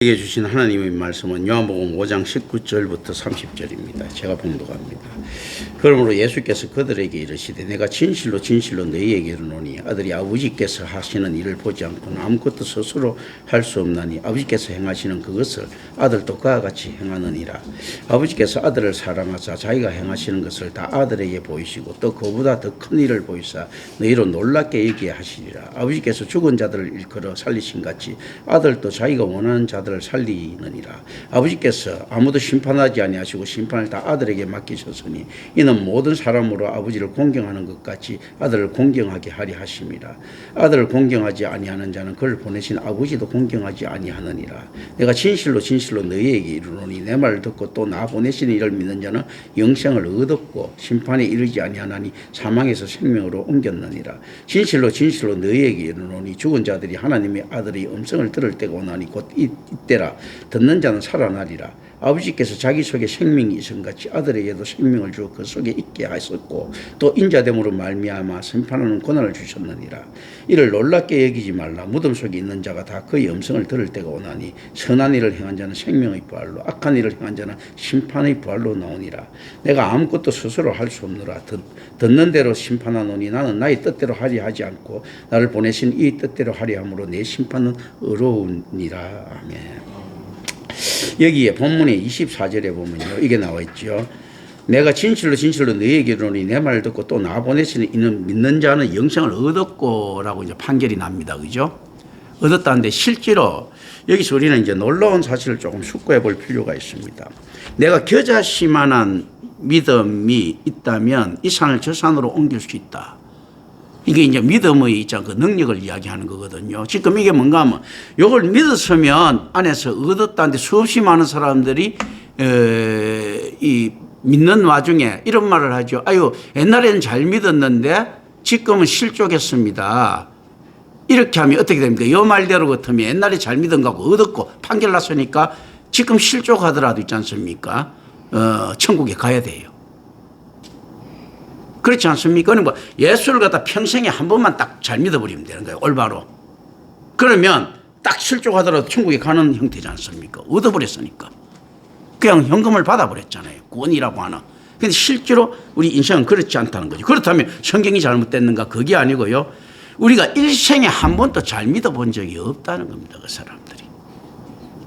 우리에게 주신 하나님의 말씀은 요한복음 5장 19절부터 30절입니다. 제가 봉독합니다. 그러므로 예수께서 그들에게 이르시되 내가 진실로 진실로 너희에게 이르노니 아들이 아버지께서 하시는 일을 보지 않고는 아무것도 스스로 할 수 없나니 아버지께서 행하시는 그것을 아들도 그와 같이 행하느니라. 아버지께서 아들을 사랑하사 자기가 행하시는 것을 다 아들에게 보이시고 또 그보다 더 큰 일을 보이사 너희로 놀랍게 여기게 하시리라. 아버지께서 죽은 자들을 일컬어 살리신 같이 아들도 자기가 원하는 자들을 살리느니라. 아버지께서 아무도 심판하지 아니하시고 심판을 다 아들에게 맡기셨으니 이는 모든 사람으로 아버지를 공경하는 것 같이 아들을 공경하게 하리 하심이라. 아들을 공경하지 아니하는 자는 그를 보내신 아버지도 공경하지 아니하느니라. 내가 진실로 진실로 너희에게 이르노니 내 말을 듣고 또 나 보내신 이를 믿는 자는 영생을 얻었고 심판에 이르지 아니하나니 사망에서 생명으로 옮겼느니라. 진실로 진실로 너희에게 이르노니 죽은 자들이 하나님의 아들의 음성을 들을 때가 오나니 곧 이때라. 듣는 자는 살아나리라. 아버지께서 자기 속에 생명이 있은 같이 아들에게도 생명을 주어 그 속에 있게 하셨고 또 인자됨으로 말미암아 심판하는 권한을 주셨느니라. 이를 놀랍게 여기지 말라. 무덤 속에 있는 자가 다 그의 음성을 들을 때가 오나니 선한 일을 행한 자는 생명의 부활로 악한 일을 행한 자는 심판의 부활로 나오니라. 내가 아무것도 스스로 할 수 없노라. 듣는 대로 심판하노니 나는 나의 뜻대로 하리 하지 않고 나를 보내신 이 뜻대로 하리 함으로 내 심판은 의로우니라. 아멘. 여기에 본문의 24절에 보면요, 이게 나와 있죠. 내가 진실로 진실로 너희에게 이르노니 내 말을 듣고 또 나 보내시는 이는 믿는 자는 영생을 얻었고라고 이제 판결이 납니다. 그죠? 얻었다는데 실제로 여기서 우리는 이제 놀라운 사실을 조금 숙고해 볼 필요가 있습니다. 내가 겨자씨만한 믿음이 있다면 이 산을 저 산으로 옮길 수 있다. 이게 이제 믿음의 그 능력을 이야기하는 거거든요. 지금 이게 뭔가 하면 이걸 믿었으면 안에서 얻었다는데 수없이 많은 사람들이 이 믿는 와중에 이런 말을 하죠. 아유, 옛날에는 잘 믿었는데 지금은 실족했습니다. 이렇게 하면 어떻게 됩니까? 이 말대로 같으면 옛날에 잘 믿은 거하고 얻었고 판결 났으니까 지금 실족하더라도 있지 않습니까? 천국에 가야 돼요. 그렇지 않습니까? 그러니까 예수를 갖다 평생에 한 번만 딱 잘 믿어버리면 되는 거예요. 올바로. 그러면 딱 실족하더라도 천국에 가는 형태지 않습니까? 얻어버렸으니까. 그냥 현금을 받아버렸잖아요. 구원이라고 하나. 근데 실제로 우리 인생은 그렇지 않다는 거죠. 그렇다면 성경이 잘못됐는가? 그게 아니고요. 우리가 일생에 한 번도 잘 믿어본 적이 없다는 겁니다. 그 사람들이.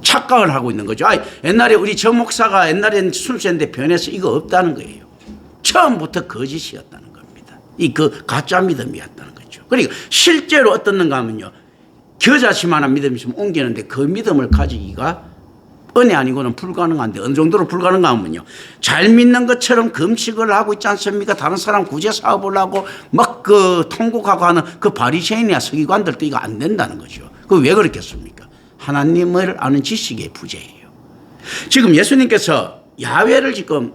착각을 하고 있는 거죠. 옛날에 우리 저 목사가 옛날에는 순수했는데 변해서 이거 없다는 거예요. 처음부터 거짓이었다는 겁니다. 그 가짜 믿음이었다는 거죠. 그러니까 실제로 어떻는가 하면요. 겨자씨만한 믿음이 있으면 옮기는데 그 믿음을 가지기가 은혜 아니고는 불가능한데 어느 정도로 불가능가 하면요. 잘 믿는 것처럼 금식을 하고 있지 않습니까? 다른 사람 구제 사업을 하고 막 통곡하고 하는 그 바리새인이나 서기관들도 이거 안 된다는 거죠. 그 왜 그렇겠습니까? 하나님을 아는 지식의 부재예요. 지금 예수님께서 야훼를 지금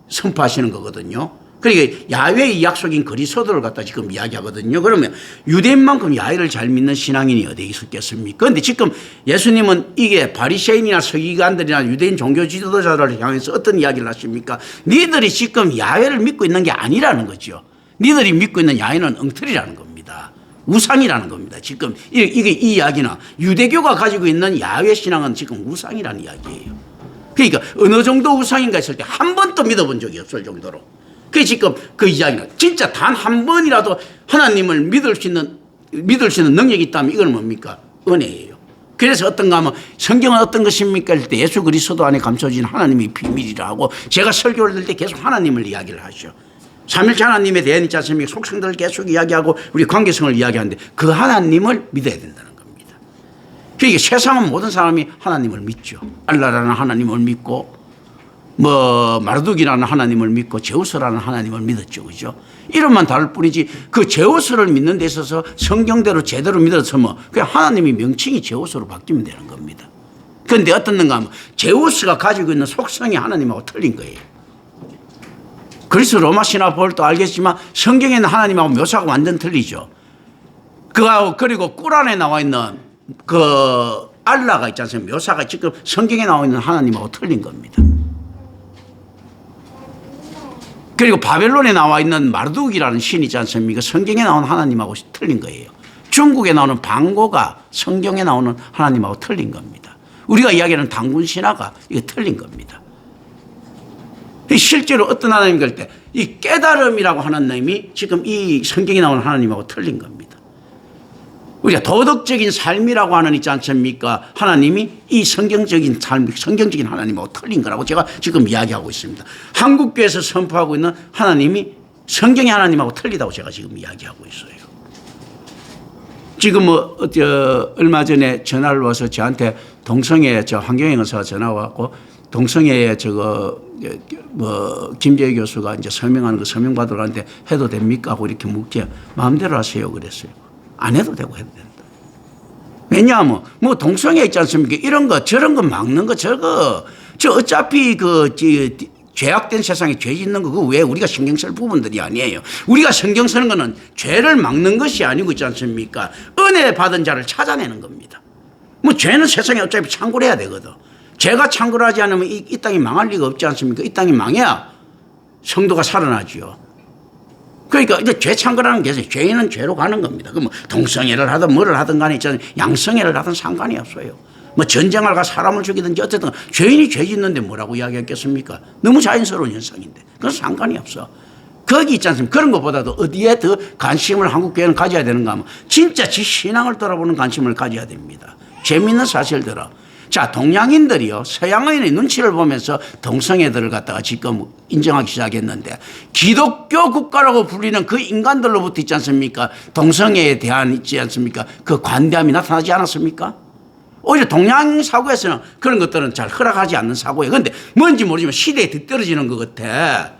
선포하시는 거거든요. 그러니까 야훼의 약속인 그리스도를 갖다 지금 이야기하거든요. 그러면 유대인만큼 야훼를 잘 믿는 신앙인이 어디 있었겠습니까? 그런데 지금 예수님은 이게 바리새인이나 서기관들이나 유대인 종교 지도자들을 향해서 어떤 이야기를 하십니까? 니들이 지금 야훼를 믿고 있는 게 아니라는 거죠. 니들이 믿고 있는 야훼는 엉터리라는 겁니다. 우상이라는 겁니다. 지금 이 이야기는 유대교가 가지고 있는 야훼 신앙은 지금 우상이라는 이야기예요. 그러니까 어느 정도 우상인가 했을 때 한 번도 믿어본 적이 없을 정도로. 그 지금 그 이야기는 진짜 단 한 번이라도 하나님을 믿을 수 있는 능력이 있다면 이건 뭡니까? 은혜예요. 그래서 어떤가 하면 성경은 어떤 것입니까? 할 때 예수 그리스도 안에 감춰진 하나님의 비밀이라 하고 제가 설교를 들 때 계속 하나님을 이야기를 하죠. 삼일째 하나님에 대한 있지 않습니까? 속성들을 계속 이야기하고 우리 관계성을 이야기하는데 그 하나님을 믿어야 된다는 겁니다. 그러니까 세상은 모든 사람이 하나님을 믿죠. 알라라는 하나님을 믿고 마르둑이라는 하나님을 믿고 제우스라는 하나님을 믿었죠. 그죠? 이름만 다를 뿐이지 그 제우스를 믿는 데 있어서 성경대로 제대로 믿었으면 그냥 하나님의 명칭이 제우스로 바뀌면 되는 겁니다. 그런데 어떻는가 하면 제우스가 가지고 있는 속성이 하나님하고 틀린 거예요. 그래서 로마 신화 볼도 알겠지만 성경에 있는 하나님하고 묘사가 완전 틀리죠. 그리고 꿀 안에 나와 있는 그 알라가 있지 않습니까? 묘사가 지금 성경에 나와 있는 하나님하고 틀린 겁니다. 그리고 바벨론에 나와 있는 마르둑이라는 신이 있지 않습니까? 성경에 나오는 하나님하고 틀린 거예요. 중국에 나오는 방고가 성경에 나오는 하나님하고 틀린 겁니다. 우리가 이야기하는 단군 신화가 이게 틀린 겁니다. 실제로 어떤 하나님 갈 때 이 깨달음이라고 하는 놈이 지금 이 성경에 나오는 하나님하고 틀린 겁니다. 우리가 도덕적인 삶이라고 하는 있지 않습니까? 하나님이 이 성경적인 삶, 성경적인 하나님하고 틀린 거라고 제가 지금 이야기하고 있습니다. 한국교회에서 선포하고 있는 하나님이 성경의 하나님하고 틀리다고 제가 지금 이야기하고 있어요. 지금 얼마 전에 전화를 와서 저한테 동성애 환경영 의사가 전화 왔고 동성애에 김재희 교수가 이제 서명하는 거 서명 받으러 가는데 해도 됩니까? 하고 이렇게 묻게 마음대로 하세요 그랬어요. 안 해도 되고 해도 된다. 왜냐하면 뭐 동성애 있지 않습니까? 이런 거 저런 거 막는 거 저 어차피 죄악된 세상에 죄 짓는 거 그거 왜 우리가 신경 쓸 부분들이 아니에요. 우리가 신경 쓰는 거는 죄를 막는 것이 아니고 있지 않습니까? 은혜 받은 자를 찾아내는 겁니다. 뭐 죄는 세상에 어차피 창고를 해야 되거든. 죄가 창고를 하지 않으면 이 땅이 망할 리가 없지 않습니까? 이 땅이 망해야 성도가 살아나지요. 그러니까 이제 죄 창고라는 게 죄인은 죄로 가는 겁니다. 그럼 동성애를 하든 뭐를 하든 간에 있잖아요. 양성애를 하든 상관이 없어요. 뭐 전쟁을 가 사람을 죽이든지 어쨌든 죄인이 죄 짓는데 뭐라고 이야기했겠습니까? 너무 자연스러운 현상인데 그건 상관이 없어. 거기 있지 않습니까? 그런 것보다도 어디에 더 관심을 한국교회는 가져야 되는가 하면 진짜 지 신앙을 돌아보는 관심을 가져야 됩니다. 재미있는 사실들은 자, 동양인들이요, 서양인의 눈치를 보면서 동성애들을 갖다가 지금 인정하기 시작했는데 기독교 국가라고 불리는 그 인간들로부터 있지 않습니까? 동성애에 대한 있지 않습니까? 그 관대함이 나타나지 않았습니까? 오히려 동양 사고에서는 그런 것들은 잘 허락하지 않는 사고예요. 그런데 뭔지 모르지만 시대에 뒤떨어지는 것 같아.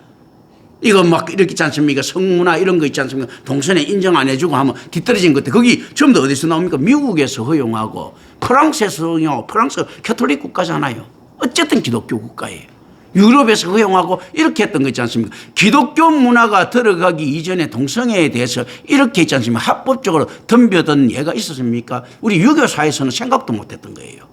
이거 막 이렇게 있지 않습니까? 성문화 이런 거 있지 않습니까? 동성애 인정 안 해주고 하면 뒤떨어진 것들. 거기 전부 다 어디서 나옵니까? 미국에서 허용하고 프랑스에서 허용하고 프랑스 캐톨릭 국가잖아요. 어쨌든 기독교 국가예요. 유럽에서 허용하고 이렇게 했던 거 있지 않습니까? 기독교 문화가 들어가기 이전에 동성애에 대해서 이렇게 있지 않습니까? 합법적으로 덤벼든 예가 있었습니까? 우리 유교사에서는 생각도 못했던 거예요.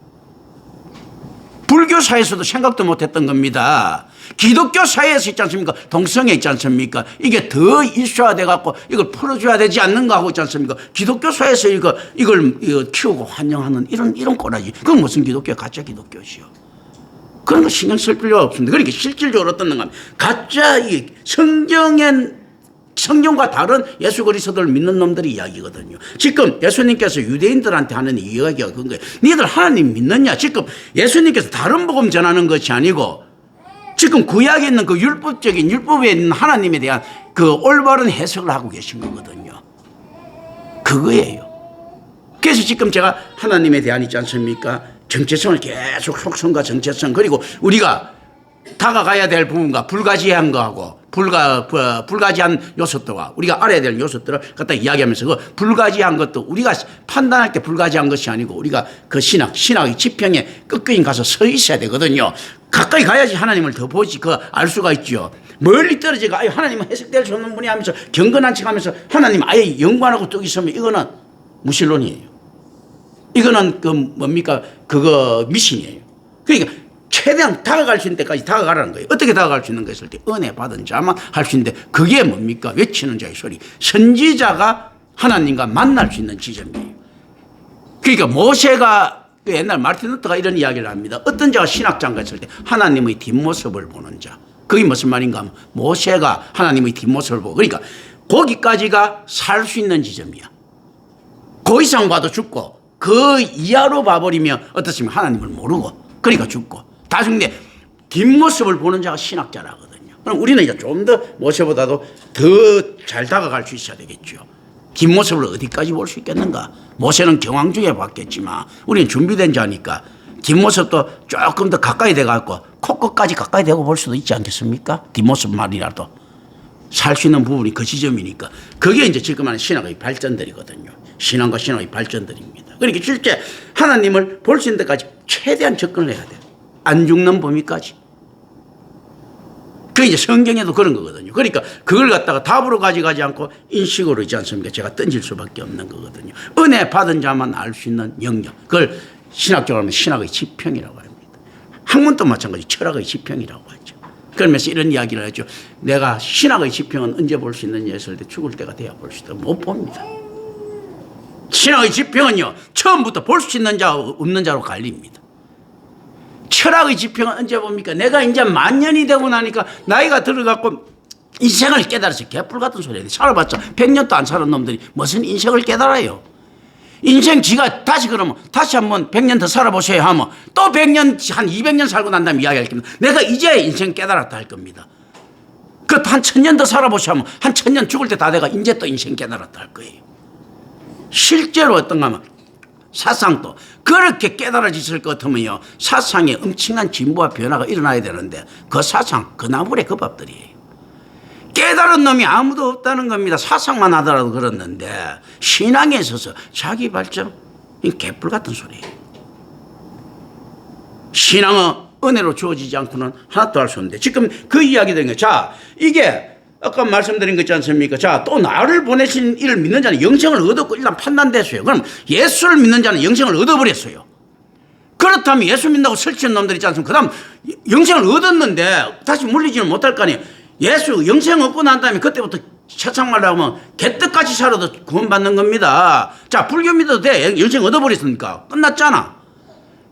불교사에서도 생각도 못했던 겁니다. 기독교 사회에서 있지 않습니까? 동성애 있지 않습니까? 이게 더 일소화돼 갖고 이걸 풀어줘야 되지 않는가 하고 있지 않습니까? 기독교 사회에서 이걸 키우고 환영하는 이런 꼬라지. 그건 무슨 기독교야? 가짜 기독교시요. 그런 거 신경 쓸 필요가 없습니다. 그러니까 실질적으로 어떤 건가 하면 가짜 이 성경과 다른 예수 그리스도를 믿는 놈들의 이야기거든요. 지금 예수님께서 유대인들한테 하는 이야기가 그런 거예요. 니들 하나님 믿느냐? 지금 예수님께서 다른 복음 전하는 것이 아니고 지금 구약에 있는 그 율법에 있는 하나님에 대한 그 올바른 해석을 하고 계신 거거든요. 그거예요. 그래서 지금 제가 하나님에 대한 있지 않습니까? 정체성을 계속 속성과 정체성 그리고 우리가 다가가야 될 부분과 불가지한 거하고 불가지한 요소들과 우리가 알아야 될 요소들을 갖다 이야기하면서 그 불가지한 것도 우리가 판단할 때 불가지한 것이 아니고 우리가 그 신학의 지평에 끄끄이 가서 서 있어야 되거든요. 가까이 가야지 하나님을 더 보지 알 수가 있죠. 멀리 떨어지고 하나님은 해석될 수 없는 분이 하면서 경건한 척 하면서 하나님 아예 연관하고 뚝 있으면 이거는 무신론이에요. 이거는 그거 미신이에요. 그러니까 최대한 다가갈 수 있는 데까지 다가가라는 거예요. 어떻게 다가갈 수 있는가 했을 때 은혜 받은 자만 할 수 있는데 그게 뭡니까? 외치는 자의 소리. 선지자가 하나님과 만날 수 있는 지점이에요. 그러니까 모세가 옛날 마르틴 루터가 이런 이야기를 합니다. 어떤 자가 신학자인가 했을 때 하나님의 뒷모습을 보는 자. 그게 무슨 말인가 하면 모세가 하나님의 뒷모습을 보고 그러니까 거기까지가 살 수 있는 지점이야. 그 이상 봐도 죽고 그 이하로 봐버리면 어떻습니까? 하나님을 모르고 그러니까 죽고 다중데 뒷모습을 보는 자가 신학자라거든요. 그럼 우리는 이제 좀 더 모세보다도 더 잘 다가갈 수 있어야 되겠죠. 뒷모습을 어디까지 볼 수 있겠는가? 모세는 경황 중에 봤겠지만 우리는 준비된 자니까 뒷모습도 조금 더 가까이 돼갖고 코끝까지 가까이 되고 볼 수도 있지 않겠습니까? 뒷모습만이라도 살 수 있는 부분이 그 지점이니까 그게 이제 지금 하는 신학의 발전들이거든요. 신앙과 신학의 발전들입니다. 그러니까 실제 하나님을 볼 수 있는 데까지 최대한 접근을 해야 돼요. 안 죽는 범위까지. 그게 이제 성경에도 그런 거거든요. 그러니까 그걸 갖다가 답으로 가져가지 않고 인식으로 있지 않습니까? 제가 던질 수밖에 없는 거거든요. 은혜 받은 자만 알 수 있는 영역. 그걸 신학적으로 하면 신학의 지평이라고 합니다. 학문도 마찬가지 철학의 지평이라고 하죠. 그러면서 이런 이야기를 하죠. 내가 신학의 지평은 언제 볼 수 있느냐 했을 때 죽을 때가 돼야 볼 수 있다. 못 봅니다. 신학의 지평은요 처음부터 볼 수 있는 자 없는 자로 갈립니다. 철학의 지평은 언제 봅니까? 내가 이제 만년이 되고 나니까 나이가 들어갖고 인생을 깨달아서 개뿔 같은 소리 해야 살아봤자 100년도 안 사는 놈들이 무슨 인생을 깨달아요. 인생 지가 다시 그러면 다시 한번 100년 더 살아보세요 하면 또 100년 한 200년 살고 난 다음에 이야기할 겁니다. 내가 이제 인생 깨달았다 할 겁니다. 그 한 1000년 더 살아보세요 하면 한 1000년 죽을 때 다 내가 이제 또 인생 깨달았다 할 거예요. 실제로 어떤가 하면 사상도 그렇게 깨달아졌을 것 같으면요 사상에 엄청난 진보와 변화가 일어나야 되는데 그 사상 그 나물의 그 밥들이에요. 깨달은 놈이 아무도 없다는 겁니다. 사상만 하더라도 그렇는데 신앙에 있어서 자기 발전 이 개뿔 같은 소리예요. 신앙은 은혜로 주어지지 않고는 하나도 할 수 없는데 지금 그 이야기 되는 거예요. 자 이게 아까 말씀드린 거 있지 않습니까? 자, 또 나를 보내신 이를 믿는 자는 영생을 얻었고 일단 판단됐어요. 그럼 예수를 믿는 자는 영생을 얻어버렸어요. 그렇다면 예수 믿는다고 설치한 놈들 있지 않습니까? 그 다음 영생을 얻었는데 다시 물리지는 못할 거 아니에요. 예수 영생 얻고 난 다음에 그때부터 세상말로 하면 개떡같이 살아도 구원받는 겁니다. 자, 불교 믿어도 돼. 영생 얻어버렸으니까. 끝났잖아.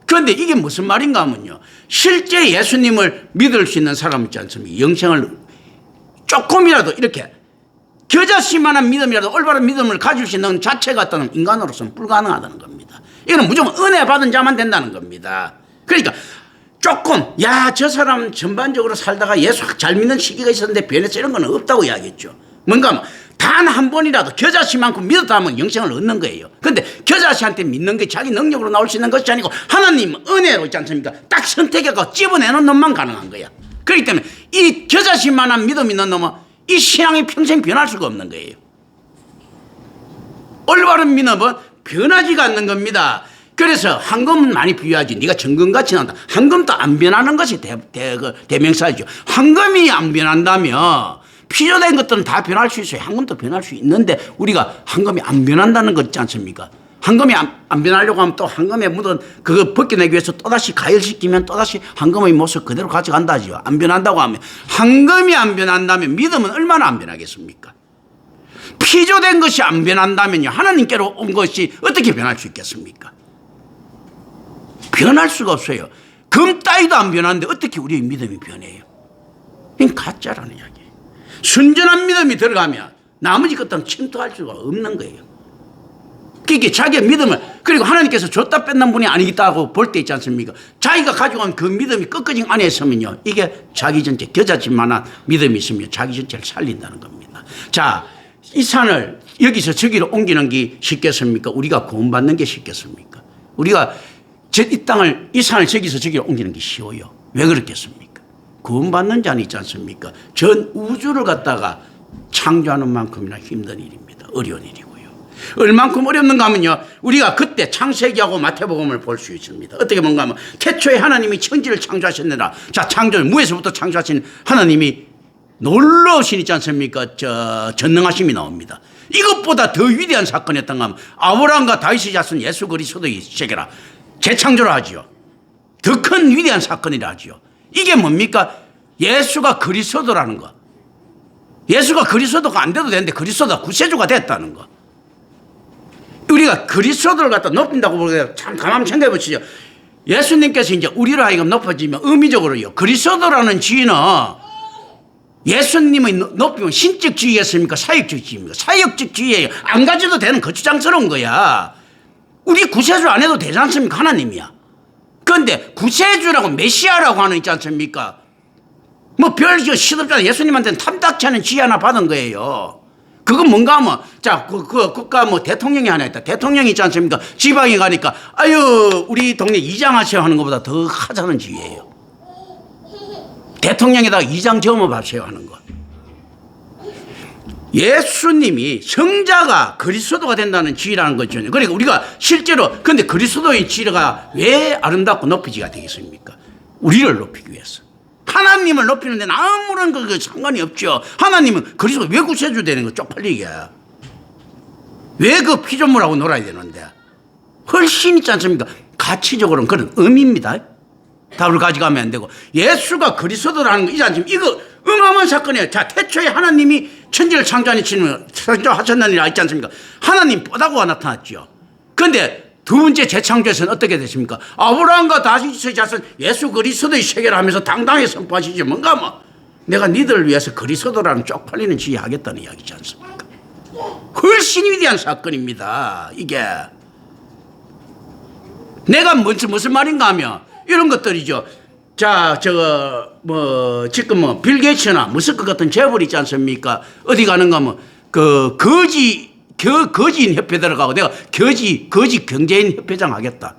그런데 이게 무슨 말인가 하면요. 실제 예수님을 믿을 수 있는 사람 있지 않습니까? 영생을 조금이라도 이렇게 겨자씨만한 믿음이라도 올바른 믿음을 가질 수 있는 자체가 어떤 인간으로서는 불가능하다는 겁니다. 이거는 무조건 은혜 받은 자만 된다는 겁니다. 그러니까 조금 저 사람 전반적으로 살다가 예수 잘 믿는 시기가 있었는데 변했어 이런 건 없다고 이야기했죠. 뭔가 하면 단 한 번이라도 겨자씨만큼 믿었다 하면 영생을 얻는 거예요. 그런데 겨자씨한테 믿는 게 자기 능력으로 나올 수 있는 것이 아니고 하나님 은혜로 있지 않습니까? 딱 선택해서 집어내는 놈만 가능한 거야. 그렇기 때문에 이 겨자씨만한 믿음 있는 놈은 이 신앙이 평생 변할 수가 없는 거예요. 올바른 믿음은 변하지가 않는 겁니다. 그래서 황금은 많이 비유하지. 네가 정금같이 난다. 황금도 안 변하는 것이 대명사이죠. 황금이 안 변한다면 필요된 것들은 다 변할 수 있어요. 황금도 변할 수 있는데 우리가 황금이 안 변한다는 거 있지 않습니까? 황금이 안 변하려고 하면 또 황금에 묻은 그거 벗겨내기 위해서 또다시 가열시키면 또다시 황금의 모습 그대로 가져간다지요. 안 변한다고 하면 황금이 안 변한다면 믿음은 얼마나 안 변하겠습니까? 피조된 것이 안 변한다면요 하나님께로 온 것이 어떻게 변할 수 있겠습니까? 변할 수가 없어요. 금 따위도 안 변하는데 어떻게 우리의 믿음이 변해요? 이건 가짜라는 이야기예요. 순전한 믿음이 들어가면 나머지 것들은 침투할 수가 없는 거예요. 그러니까 자기의 믿음을 그리고 하나님께서 줬다 뺏는 분이 아니겠다고 볼 때 있지 않습니까? 자기가 가지고 온 그 믿음이 끝까지 안에 있으면요 이게 자기 전체 겨자집만한 믿음이 있으면 자기 전체를 살린다는 겁니다. 자, 이 산을 여기서 저기로 옮기는 게 쉽겠습니까? 우리가 구원받는 게 쉽겠습니까? 우리가 이 땅을 이 산을 저기서 저기로 옮기는 게 쉬워요. 왜 그렇겠습니까? 구원받는 자는 있지 않습니까? 전 우주를 갖다가 창조하는 만큼이나 힘든 일입니다. 어려운 일이고요. 얼만큼 어렵는가 하면요 우리가 그때 창세기하고 마태복음을 볼 수 있습니다. 어떻게 뭔가 하면 태초에 하나님이 천지를 창조하셨느라 자 창조 무에서부터 창조하신 하나님이 놀라우신 있지 않습니까? 전능하심이 나옵니다. 이것보다 더 위대한 사건이었던가 하면 아브라함과 다윗의 자손 예수 그리스도의 세계라 재창조를 하지요. 더 큰 위대한 사건이라 하지요. 이게 뭡니까? 예수가 그리스도라는 거. 예수가 그리스도가 안 돼도 되는데 그리스도가 구세주가 됐다는 거. 우리가 그리스도를 갖다 높인다고 보게 참 가만 생각해 보시죠. 예수님께서 이제 우리로 하여금 높아지면 의미적으로요. 그리스도라는 지위는 예수님의 높이면 신적 지위겠습니까? 사역적 지위입니까? 사역적 지위예요. 안 가져도 되는 거추장스러운 거야. 우리 구세주 안 해도 되지 않습니까? 하나님이야. 그런데 구세주라고 메시아라고 하는 있지 않습니까? 뭐 별 시덥잖아. 예수님한테는 탐탁치 않은 지위 하나 받은 거예요. 그건 뭔가 하면 자, 그 국가 뭐 대통령이 하나 있다. 대통령이 있지 않습니까? 지방에 가니까 아유 우리 동네 이장하세요 하는 것보다 더 하자는 지위예요. 대통령에다가 이장 점업하세요 하는 거. 예수님이 성자가 그리스도가 된다는 지위라는 거죠. 그러니까 우리가 실제로 근데 그리스도의 지위가 왜 아름답고 높이지가 되겠습니까? 우리를 높이기 위해서. 하나님을 높이는 데는 아무런 그 상관이 없죠. 하나님은 그리스도 왜 구세주 되는 거 쪽팔리게. 왜 그 피조물하고 놀아야 되는데. 훨씬 있지 않습니까? 가치적으로는 그런 의미입니다. 답을 가져가면 안 되고. 예수가 그리스도라는 거 있지 않습니까? 이거 어마어마한 사건이에요. 자, 태초에 하나님이 천지를 창조하셨느니라 있지 않습니까? 하나님 뽀다구가 나타났죠. 그런데 두 번째 재창조에서는 어떻게 됐습니까? 아브라함과 다윗의 자손 예수 그리스도의 세계를 하면서 당당히 선포하시지 뭔가 뭐 내가 니들을 위해서 그리스도라는 쪽팔리는 지휘하겠다는 이야기지 않습니까? 훨씬 위대한 사건입니다. 이게 내가 무슨 말인가 하면 이런 것들이죠. 자, 지금 뭐 빌 게이츠나 머스크 같은 재벌 있지 않습니까? 어디 가는가 하면 거지인 협회 들어가고 내가 거지 경제인 협회장 하겠다.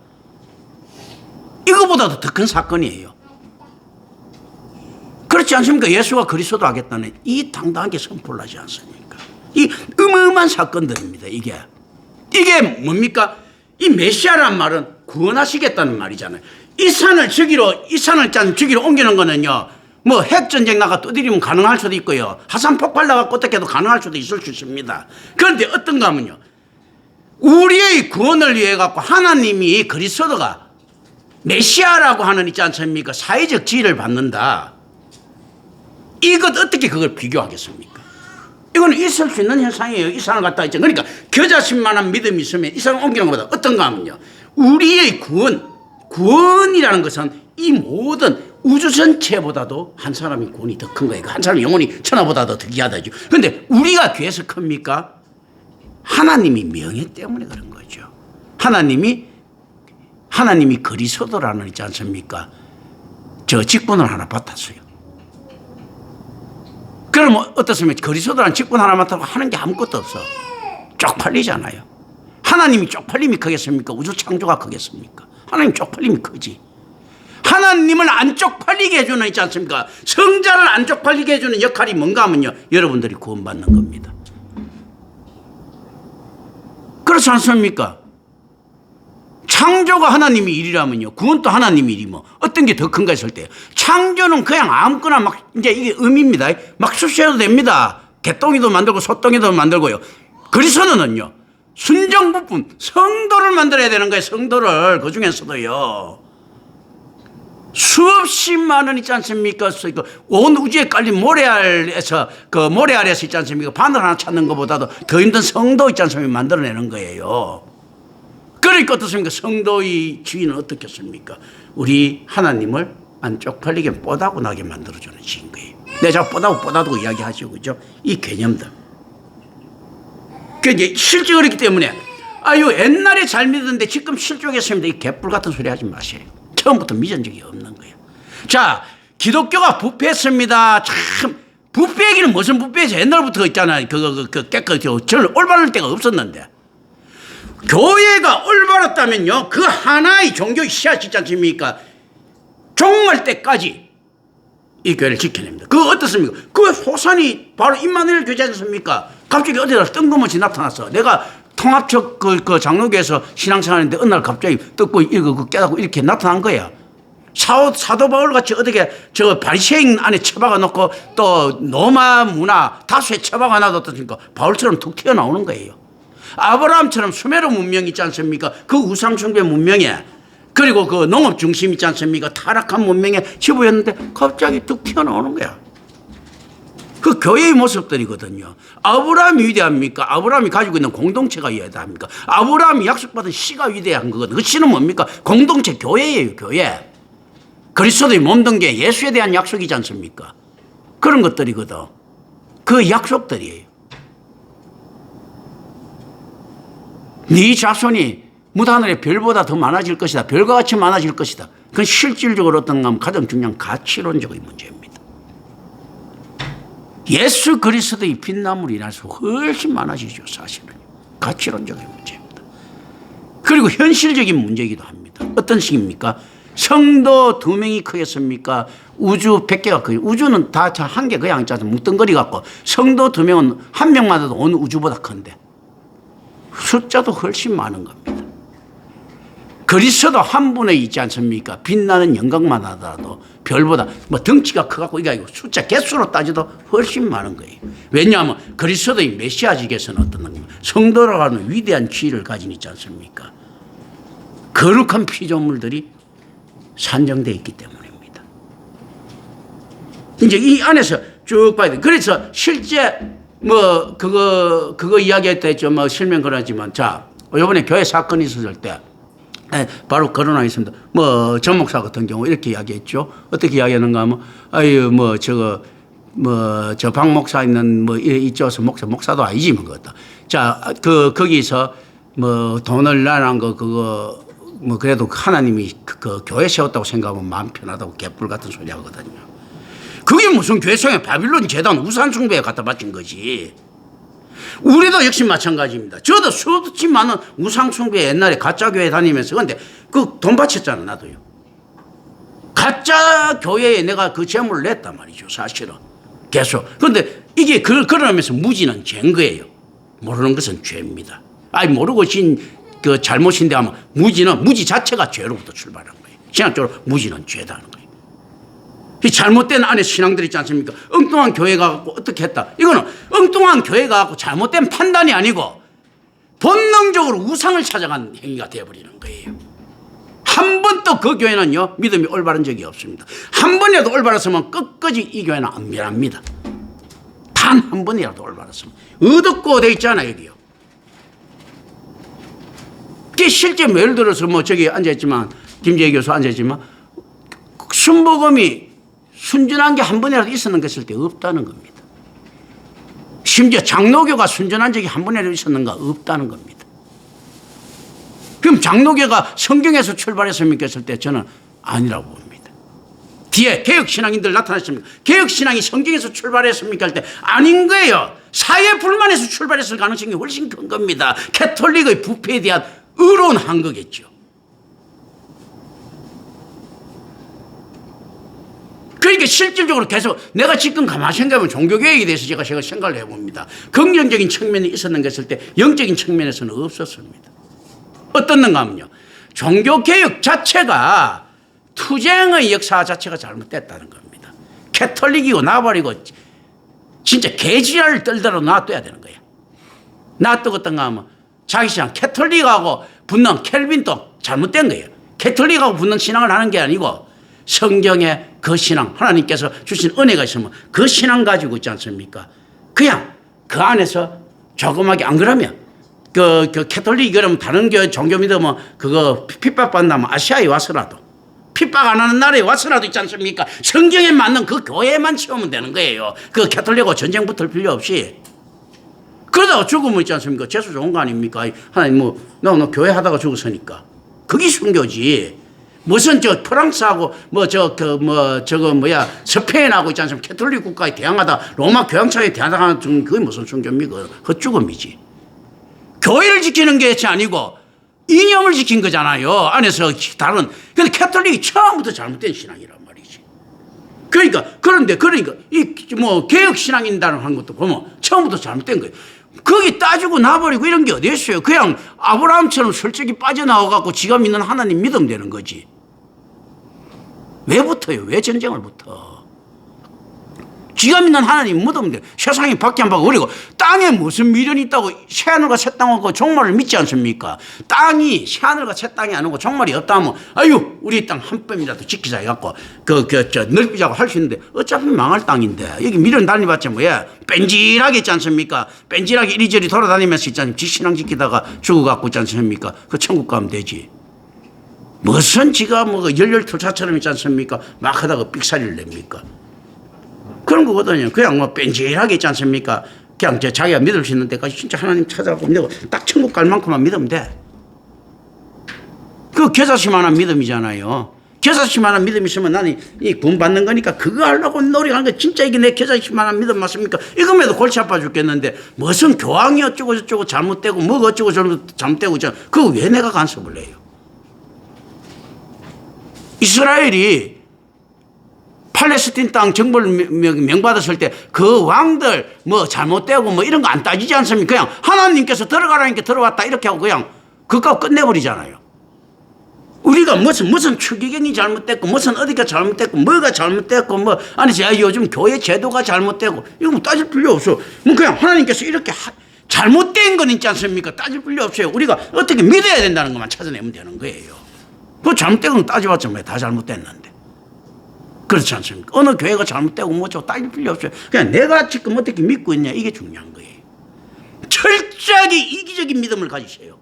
이거보다도 더 큰 사건이에요. 그렇지 않습니까? 예수가 그리스도 하겠다는 이 당당하게 선포를 하지 않습니까? 이 어마어마한 사건들입니다. 이게 뭡니까? 이 메시아란 말은 구원하시겠다는 말이잖아요. 이 산을 저기로 옮기는 거는요, 뭐 핵전쟁 나가 두드리면 가능할 수도 있고요, 화산 폭발 나가 어떻게 해도 가능할 수도 있을 수 있습니다. 그런데 어떤가 하면요, 우리의 구원을 위해 갖고 하나님이 그리스도가 메시아라고 하는 있지 않습니까? 사회적 지위를 받는다. 이것 어떻게 그걸 비교하겠습니까? 이거는 있을 수 있는 현상이에요. 이 산을 갖다 있죠. 그러니까 겨자씨만한 믿음이 있으면 이 산을 옮기는 것보다 어떤가 하면요, 우리의 구원이라는 것은 이 모든 우주 전체보다도 한 사람의 구원이 더 큰 거예요. 한 사람의 영혼이 천하보다도 더 귀하다죠. 그런데 우리가 귀해서 큽니까? 하나님이 명예 때문에 그런 거죠. 하나님이 그리스도라는 있지 않습니까? 저 직분을 하나 받았어요. 그러면 어떻습니까? 그리스도라는 직분 하나 맡아서 하는 게 아무것도 없어. 쪽팔리잖아요. 하나님이 쪽팔림이 크겠습니까? 우주 창조가 크겠습니까? 하나님 쪽팔림이 크지. 하나님을 안 쪽팔리게 해주는 있지 않습니까? 성자를 안 쪽팔리게 해주는 역할이 뭔가 하면요, 여러분들이 구원받는 겁니다. 그렇지 않습니까? 창조가 하나님의 일이라면요, 구원도 하나님의 일이면 어떤 게 더 큰가 했을 때, 창조는 그냥 아무거나 막 이제 이게 의미입니다. 막 수시해도 됩니다. 개똥이도 만들고 소똥이도 만들고요. 그리스도는요, 순정 부분 성도를 만들어야 되는 거예요. 성도를. 그 중에서도요, 수없이 많은 있지 않습니까? 온 우주에 깔린 모래알에서 있지 않습니까? 바늘 하나 찾는 것보다도 더 힘든 성도 있지 않습니까? 만들어내는 거예요. 그러니까 어떻습니까? 성도의 지위는 어떻겠습니까? 우리 하나님을 안 쪽팔리게 뽀다고 나게 만들어주는 지인 거예요. 내가 뽀다고 이야기하시고, 그죠? 이 개념들. 그게 실제 그렇기 때문에, 옛날에 잘 믿었는데 지금 실족했습니다. 이 개뿔 같은 소리 하지 마세요. 처음부터 믿은 적이 없는 거예요. 자, 기독교가 부패했습니다. 참, 부패 얘기는 무슨 부패에서 옛날부터 있잖아요. 저는 올바를 때가 없었는데. 교회가 올바랐다면요, 그 하나의 종교의 씨앗이 있지 않습니까? 종말 때까지 이 교회를 지켜냅니다. 그거 어떻습니까? 그 소산이 바로 임마누엘 교회지 않습니까? 갑자기 어디다 뜬금없이 나타났어. 내가 통합적 그 장로교에서 신앙생활하는데 어느 날 갑자기 뜯고 이거 깨닫고 이렇게 나타난 거야. 사도 바울 같이 어떻게 저 바리새인 안에 처박아 놓고 또 로마 문화 다수에 처박아 놔뒀으니까 바울처럼 툭 튀어나오는 거예요. 아브라함처럼 수메르 문명 있지 않습니까? 그 우상숭배 문명에, 그리고 그 농업 중심 있지 않습니까? 타락한 문명에 지부였는데 갑자기 툭 튀어나오는 거야. 그 교회의 모습들이거든요. 아브라함이 위대합니까? 아브라함이 가지고 있는 공동체가 위대합니까? 아브라함이 약속받은 씨가 위대한 거거든요. 그 씨는 뭡니까? 공동체, 교회예요, 교회. 그리스도의 몸된 게 예수에 대한 약속이지 않습니까? 그런 것들이거든. 그 약속들이에요. 네 자손이 무하늘의 별보다 더 많아질 것이다. 별과 같이 많아질 것이다. 그건 실질적으로 어떤가 하면 가장 중요한 가치론적인 문제입니다. 예수 그리스도의 빛나무로 인해서 훨씬 많아지죠, 사실은. 가치론적인 문제입니다. 그리고 현실적인 문제이기도 합니다. 어떤 식입니까? 성도 2명이 크겠습니까? 우주 100개가 크죠. 우주는 다 한 개 그냥 뭉뚱거리 갖고, 성도 2명은 한 명마다도 온 우주보다 큰데 숫자도 훨씬 많은 겁니다. 그리스도 한 분에 있지 않습니까? 빛나는 영광만 하더라도 별보다 뭐 덩치가 커갖고 이게 아니고 숫자 개수로 따져도 훨씬 많은 거예요. 왜냐하면 그리스도의 메시아직에서는 어떤 겁니까? 성도라고 하는 위대한 지위를 가진 있지 않습니까? 거룩한 피조물들이 산정되어 있기 때문입니다. 이제 이 안에서 쭉 봐야 돼. 그래서 실제 그거 이야기할 때 좀 실명 그러지만, 자, 이번에 교회 사건이 있었을 때 바로 거론하겠습니다. 뭐 전 목사 같은 경우 이렇게 이야기했죠. 어떻게 이야기하는가 하면 아유 뭐 저거 뭐 저 박 목사 있는 뭐 이쪽에서 목사도 아니지만 그것도 자 거기서 뭐 돈을 나란 거 그거 뭐 그래도 하나님이 그 교회 세웠다고 생각하면 마음 편하다고 개뿔 같은 소리 하거든요. 그게 무슨 교회성에 바빌론 재단 우상 숭배에 갖다 바친 거지. 우리도 역시 마찬가지입니다. 저도 수없이 많은 우상 숭배 옛날에 가짜 교회 다니면서 근데 그 돈 바쳤잖아 나도요. 가짜 교회에 내가 그 재물을 냈단 말이죠 사실은 계속. 그런데 이게 그러면서 무지는 죄인 거예요. 모르는 것은 죄입니다. 아니 모르고 그 잘못인데 하면 무지 자체가 죄로부터 출발한 거예요. 신학적으로 무지는 죄다는 거예요. 이 잘못된 안에 신앙들 있지 않습니까? 엉뚱한 교회가 갖고 어떻게 했다. 이거는 엉뚱한 교회가 갖고 잘못된 판단이 아니고 본능적으로 우상을 찾아간 행위가 되어버리는 거예요. 한 번도 그 교회는요 믿음이 올바른 적이 없습니다. 한 번이라도 올바랐으면 끝까지 이 교회는 안 변합니다. 단 한 번이라도 올바랐으면 어둡고 돼 있잖아요 여기요. 그게 실제 뭐 예를 들어서 뭐 저기 앉아있지만 김재희 교수 앉아있지만 순복음이 순전한 게 한 번이라도 있었는 것일 때 없다는 겁니다. 심지어 장로교가 순전한 적이 한 번이라도 있었는가 없다는 겁니다. 그럼 장로교가 성경에서 출발했습니까 했을 때 저는 아니라고 봅니다. 뒤에 개혁신앙인들 나타났습니까? 개혁신앙이 성경에서 출발했습니까 할 때 아닌 거예요. 사회 불만에서 출발했을 가능성이 훨씬 큰 겁니다. 캐톨릭의 부패에 대한 의론한 거겠죠. 그러니까 실질적으로 계속 내가 지금 가만히 생각하면 종교개혁에 대해서 제가 생각을 해봅니다. 긍정적인 측면이 있었는가 했을 때 영적인 측면에서는 없었습니다. 어떻는가 하면요. 종교개혁 자체가 투쟁의 역사 자체가 잘못됐다는 겁니다. 캐톨릭이고 나발이고 진짜 개지랄을 떨더라도 놔둬야 되는 거예요. 놔두고 어떤가 하면 자기 신앙 캐톨릭하고 붙는 켈빈도 잘못된 거예요. 캐톨릭하고 붙는 신앙을 하는 게 아니고 성경에 그 신앙 하나님께서 주신 은혜가 있으면 그 신앙 가지고 있지 않습니까? 그냥 그 안에서 조그맣게 안 그러면 그 캐톨릭이 그러면 다른 종교 믿으면 그거 핍박받는다면 아시아에 와서라도 핍박 안 하는 나라에 와서라도 있지 않습니까? 성경에 맞는 그 교회만 채우면 되는 거예요. 그 캐톨릭하고 전쟁 붙을 필요 없이. 그러다가 죽으면 있지 않습니까? 재수 좋은 거 아닙니까? 하나님 너 교회 하다가 죽었으니까. 그게 순교지. 무슨 프랑스하고 스페인하고 있지 않습니까? 캐톨릭 국가에 대항하다 로마 교황청에 대항하는 그게 무슨 순교입니까? 그 죽음이지. 교회를 지키는 게 아니고 이념을 지킨 거잖아요. 안에서 다른. 근데 캐톨릭이 처음부터 잘못된 신앙이란 말이지. 그런데 이 개혁 신앙인다는 하는 것도 보면 처음부터 잘못된 거예요. 거기 따지고 나버리고 이런 게 어디 있어요? 그냥 아브라함처럼 솔직히 빠져나와갖고 지가 믿는 하나님 믿으면 되는 거지. 왜 붙어요? 왜 전쟁을 붙어? 지가 믿는 하나님 믿으면 돼. 세상이 밖에 안 보고 그리고 땅에 무슨 미련이 있다고 새하늘과 새 땅하고 종말을 믿지 않습니까? 땅이 새하늘과 새 땅이 안 오고 종말이 없다 하면 아유 우리 땅 한 뼘이라도 지키자 해갖고 넓히자고 할 수 있는데 어차피 망할 땅인데 여기 미련 달리봤자 뭐야? 뺀질하게 있지 않습니까? 뺀질하게 이리저리 돌아다니면서 있지 않습니까? 지신앙 지키다가 죽어갖고 있지 않습니까? 그 천국 가면 되지. 무슨 지가 열혈투사처럼 있지 않습니까? 막 하다가 삑사리를 냅니까? 그런 거거든요. 그냥 뺀질하게 있지 않습니까? 그냥 자기가 믿을 수 있는 데까지 진짜 하나님 찾아가고 믿고 딱 천국 갈 만큼만 믿으면 돼. 그 겨자씨만한 믿음이잖아요. 겨자씨만한 믿음이 있으면 나는 이 구원 받는 거니까 그거 하려고 노력하는 거 진짜 이게 내 겨자씨만한 믿음 맞습니까? 이거에도 골치 아파 죽겠는데 무슨 교황이 어쩌고 저쩌고 잘못되고 뭐 어쩌고 저쩌고 잘못되고 그거 왜 내가 간섭을 해요? 이스라엘이 팔레스틴 땅 정벌 명받았을 때 그 왕들 잘못되고 이런 거 안 따지지 않습니까? 그냥 하나님께서 들어가라니까 들어왔다 이렇게 하고 그냥 그거 끝내버리잖아요. 우리가 무슨 추기경이 잘못됐고 무슨 어디가 잘못됐고 뭐가 잘못됐고 아니 요즘 교회 제도가 잘못되고 이거 따질 필요 없어. 그냥 하나님께서 이렇게 잘못된 건 있지 않습니까? 따질 필요 없어요. 우리가 어떻게 믿어야 된다는 것만 찾아내면 되는 거예요. 그 잘못된 건 따져봤자 다 잘못됐는데. 그렇지 않습니까? 어느 교회가 잘못되고 따질 필요 없어요. 그냥 내가 지금 어떻게 믿고 있냐 이게 중요한 거예요. 철저하게 이기적인 믿음을 가지세요.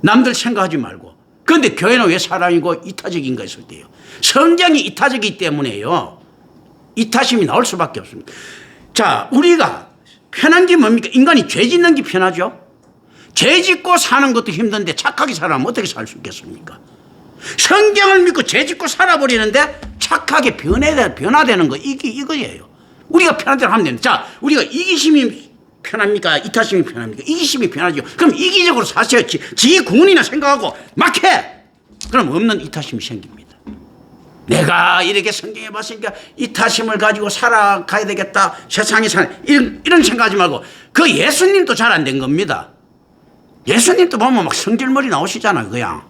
남들 생각하지 말고 그런데 교회는 왜 사랑이고 이타적인가 했을 때요. 성경이 이타적이기 때문에요. 이타심이 나올 수밖에 없습니다. 자, 우리가 편한 게 뭡니까? 인간이 죄 짓는 게 편하죠. 죄 짓고 사는 것도 힘든데 착하게 살아면 어떻게 살 수 있겠습니까? 성경을 믿고 죄 짓고 살아버리는데 착하게 변화되는 거, 이거예요. 우리가 편한 대로 하면 됩니다. 자, 우리가 이기심이 편합니까? 이타심이 편합니까? 이기심이 편하죠. 그럼 이기적으로 사셔야지. 지 구원이나 생각하고 막 해. 그럼 없는 이타심이 생깁니다. 내가 이렇게 성경에 봤으니까 이타심을 가지고 살아가야 되겠다. 세상에 사는 이런 생각하지 말고 그 예수님도 잘 안 된 겁니다. 예수님도 보면 막 성질머리 나오시잖아요. 그냥.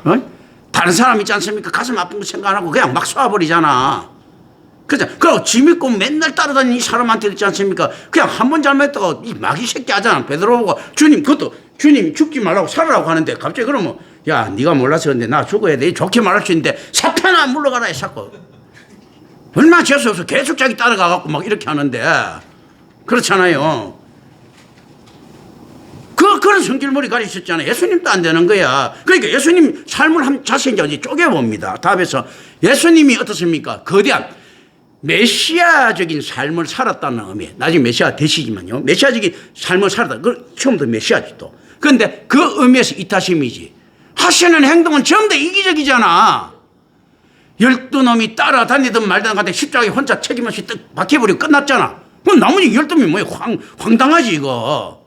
어? 다른 사람 있지 않습니까? 가슴 아픈 거 생각 안 하고 그냥 막 쏴버리잖아. 그리고 지 믿고 맨날 따라다니는 이 사람한테 있지 않습니까? 그냥 한 번 잘못했다가 이 마귀 새끼 하잖아. 베드로가 주님, 그것도 주님 죽지 말라고 살으라고 하는데 갑자기 그러면 야, 네가 몰라서 그런데 나 죽어야 돼. 좋게 말할 수 있는데 사탄아 물러가라 해 자꾸. 얼마나 재수없어. 계속 자기 따라가갖고 막 이렇게 하는데. 그렇잖아요. 그런 성질머리 가리셨잖아요. 예수님도 안 되는 거야. 그러니까 예수님 삶을 자세히 이제 쪼개봅니다. 답에서 예수님이 어떻습니까? 거대한 메시아적인 삶을 살았다는 의미. 나중에 메시아 되시지만요. 메시아적인 삶을 살았다. 그 처음부터 메시아지 또. 그런데 그 의미에서 이타심이지. 하시는 행동은 전부 다 이기적이잖아. 12놈이 따라다니든 말든 간에 십자가에 혼자 책임없이 떡 박혀버리고 끝났잖아. 그럼 나머지 12놈이 뭐야? 황당하지 이거.